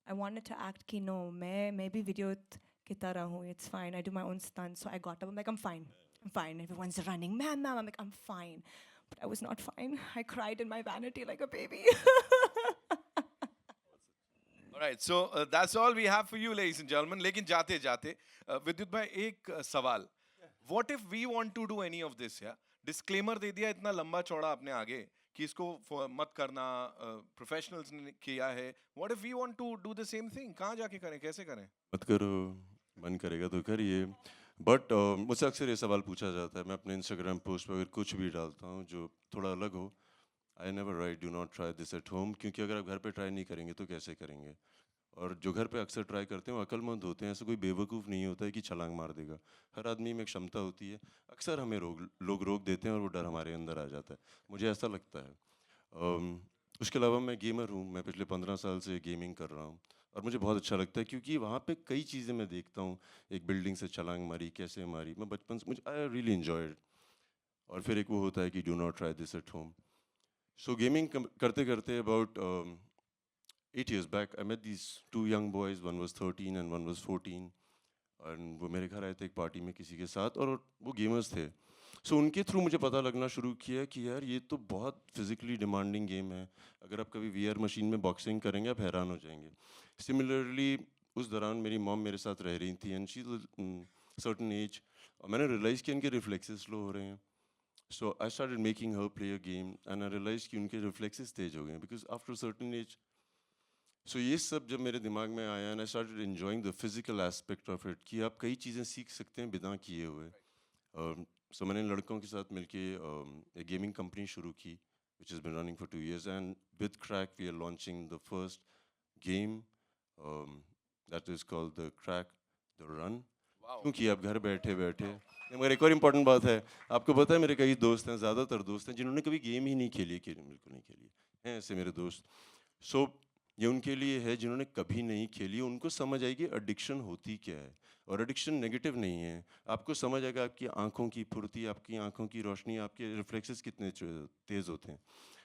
I wanted to act कि no, मैं भी video की तरह हूँ, it's fine, I do my own stunts. So I got up, I'm like, I'm fine. Everyone's running, ma'am, I'm like, I'm fine. But I was not fine. I cried in my vanity like a baby. All right, so that's all we have for you, ladies and gentlemen. लेकिन जाते जाते विद्युत भाई एक सवाल, what if we want to do any of this? या disclaimer दे दिया इतना लंबा चौड़ा आपने आगे कि इसको मत करना, प्रोफेशनल्स ने किया है। What if we want to do the same thing? कहाँ जाके करें, कैसे करें? मत करो, मन करेगा तो करिए। बट मुझसे अक्सर ये सवाल पूछा जाता है, मैं अपने इंस्टाग्राम पोस्ट पर अगर कुछ भी डालता हूँ जो थोड़ा अलग हो, I never write do not try this at home, क्योंकि अगर आप घर पे ट्राई नहीं करेंगे तो कैसे करेंगे। और जो घर पे अक्सर ट्राई करते हैं वो अक्लमंद होते हैं, ऐसा कोई बेवकूफ़ नहीं होता है कि छलांग मार देगा। हर आदमी में एक क्षमता होती है, अक्सर हमें लोग रोक देते हैं और वो डर हमारे अंदर आ जाता है, मुझे ऐसा लगता है। उसके अलावा मैं गेमर हूँ, मैं पिछले 15 साल से गेमिंग कर रहा हूँ और मुझे बहुत अच्छा लगता है क्योंकि वहाँ पे कई चीज़ें मैं देखता हूँ, एक बिल्डिंग से छलांग मारी, कैसे मारी, मैं बचपन से, मुझे आई रियली एन्जॉयड। और फिर एक वो होता है कि do not try this at home. So gaming करते करते about 8 years back I met these 2 young boys, one was 13 and one was 14, and वो मेरे घर आए थे एक पार्टी में किसी के साथ और वो गेमर्स थे। सो उनके थ्रू मुझे पता लगना शुरू किया कि यार ये तो बहुत फिजिकली डिमांडिंग गेम है, अगर आप कभी VR मशीन में बॉक्सिंग करेंगे आप हैरान हो जाएंगे। सिमिलरली उस दौरान मेरी मॉम मेरे साथ रह रही थी एंड शी सर्टन एज, और मैंने रियलाइज़ किया इनके रिफ्लेक्सेस स्लो हो रहे हैं। So I started making her play a game and I realize कि उनके रिफ्लेक्सेस तेज हो गए because after certain age so ये सब जब मेरे दिमाग में आया and I started enjoying the physical aspect of it कि आप कई चीज़ें सीख सकते हैं बिना किए हुए। सो मैंने लड़कों के साथ मिलके एक गेमिंग कंपनी शुरू की which has been running for 2 years, and with Crack we are launching the first game that is called the Crack the Run. क्योंकि आप घर बैठे बैठे मगर एक और इम्पोर्टेंट बात है, आपको पता है मेरे कई दोस्त हैं, ज़्यादातर दोस्त हैं जिन्होंने कभी गेम ही नहीं खेली, बिल्कुल नहीं खेली हैं ऐसे मेरे दोस्त। सो ये उनके लिए है जिन्होंने कभी नहीं खेली, उनको समझ आएगी एडिक्शन होती क्या है। और एडिक्शन नेगेटिव नहीं है, आपको समझ आएगा आपकी आंखों की फुर्ती, आपकी आंखों की रोशनी, आपके रिफ्लेक्सेस कितने तेज़ होते हैं।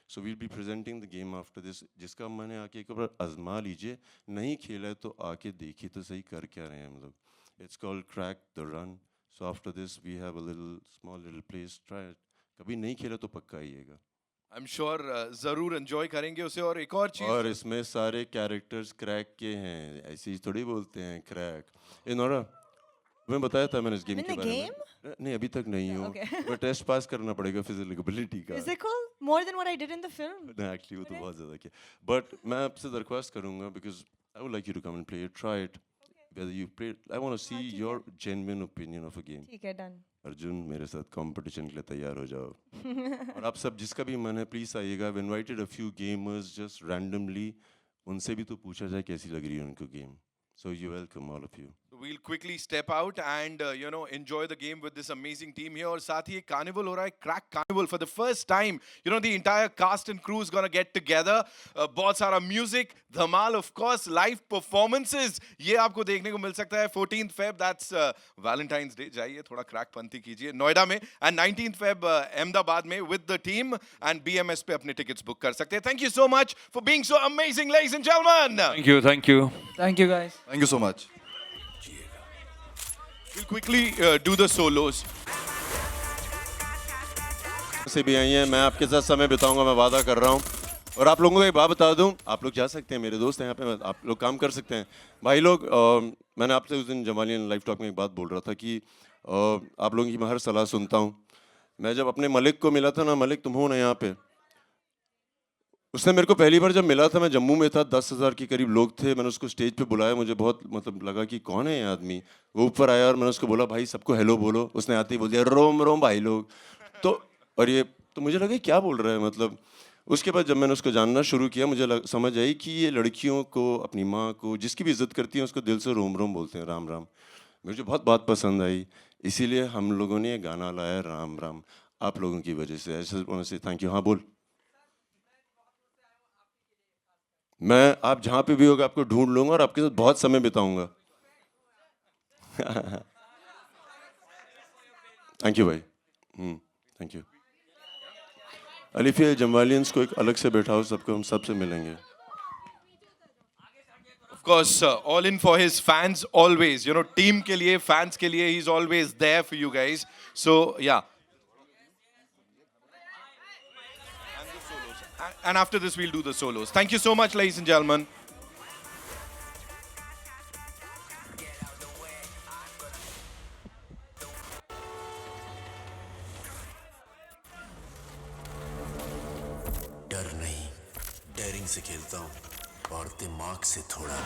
So we'll be presenting the game after this, जिसका मैंने आके एक बार आजमा लीजिए, नहीं खेला है तो आके देखिए तो सही कर क्या रहे हैं हम लोग। It's called crack the run. So after this we have a little small little place, try it. कभी नहीं खेला तो पक्का आइएगा। आई एम श्योर जरूर एंजॉय करेंगे उसे। और एक और चीज, और इसमें सारे कैरेक्टर्स क्रैक के हैं, ऐसे ही थोड़ी बोलते हैं क्रैक। इनोरा मैं बताया था मैंने इस गेम के बारे में। नहीं अभी तक नहीं हूँ, पर टेस्ट पास करना पड़ेगा फिजिकलिटी का। Physical? More than what I did in the film? नहीं एक्चुअली वो तो बहुत ज़्यादा किया, बट मैं आपसे दरख्वास्त करूँगा because I would like you to come and play it, try it, whether you play it. I want to see your genuine opinion of a game. ठीक है, डन। अर्जुन मेरे साथ कंपटीशन के लिए तैयार हो जाओ। और आप सब जिसका भी मन है प्लीज आइएगा। I've invited a few gamers just randomly, उनसे भी तो पूछा जाए कैसी लग रही है उनको game. So you're welcome all of you. We'll quickly step out and enjoy the game with this amazing team here. और साथ ही एक carnival हो रहा है, Crack Carnival for the first time. The entire cast and crew is gonna get together. बहुत सारा music, Dhamaal, of course, live performances. ये आपको देखने को मिल सकता है 14th Feb. That's Valentine's Day. जाइए थोड़ा crack पंथी कीजिए नोएडा में, and 19th Feb अहमदाबाद में with the team, and BMS पे अपने tickets book कर सकते हैं. Thank you so much for being so amazing, ladies and gentlemen. Thank you, thank you. Thank you, guys. Thank you so much. We'll quickly do the solos. से भी आई हैं, मैं आपके साथ समय बिताऊंगा, मैं वादा कर रहा हूँ। और आप लोगों को एक बात बता दूं, आप लोग जा सकते हैं, मेरे दोस्त हैं यहाँ पे, आप लोग काम कर सकते हैं। भाई लोग, मैंने आपसे उस दिन जमालियन लाइव टॉक में एक बात बोल रहा था कि आप लोगों की मैं हर सलाह सुनता हूँ। मैं जब अपने मलिक को मिला था ना, मलिक तुम हो ना यहाँ पे, उसने मेरे को पहली बार जब मिला था, मैं जम्मू में था, 10,000 के करीब लोग थे, मैंने उसको स्टेज पे बुलाया, मुझे बहुत लगा कि कौन है ये आदमी। वो ऊपर आया और मैंने उसको बोला भाई सबको हेलो बोलो, उसने आते ही बोल दिया रोम रोम भाई लोग। तो और ये तो मुझे लगा क्या बोल रहा है मतलब। उसके बाद जब मैंने उसको जानना शुरू किया, मुझे समझ आई कि ये लड़कियों को, अपनी माँ को, जिसकी भी इज्जत करती हैं उसको दिल से रोम रोम बोलते हैं, राम राम। मुझे बहुत बात पसंद आई, इसीलिए हम लोगों ने ये गाना लाया राम राम, आप लोगों की वजह से। ऐसे से थैंक यू। हाँ बोल। मैं आप जहाँ पे भी होगा आपको ढूंढ लूंगा और आपके साथ बहुत समय बिताऊंगा। थैंक यू भाई। Thank you. अलिफिया जमालियंस को एक अलग से बैठाओ, सबको हम सबसे मिलेंगे। Of course, all in for his fans always. Team के लिए, fans के लिए, he's always there for you guys. So yeah. And after this, we'll do the solos. Thank you so much, ladies and gentlemen. डर नहीं, dairying से खेलता हूँ और दिमाग से थोड़ा।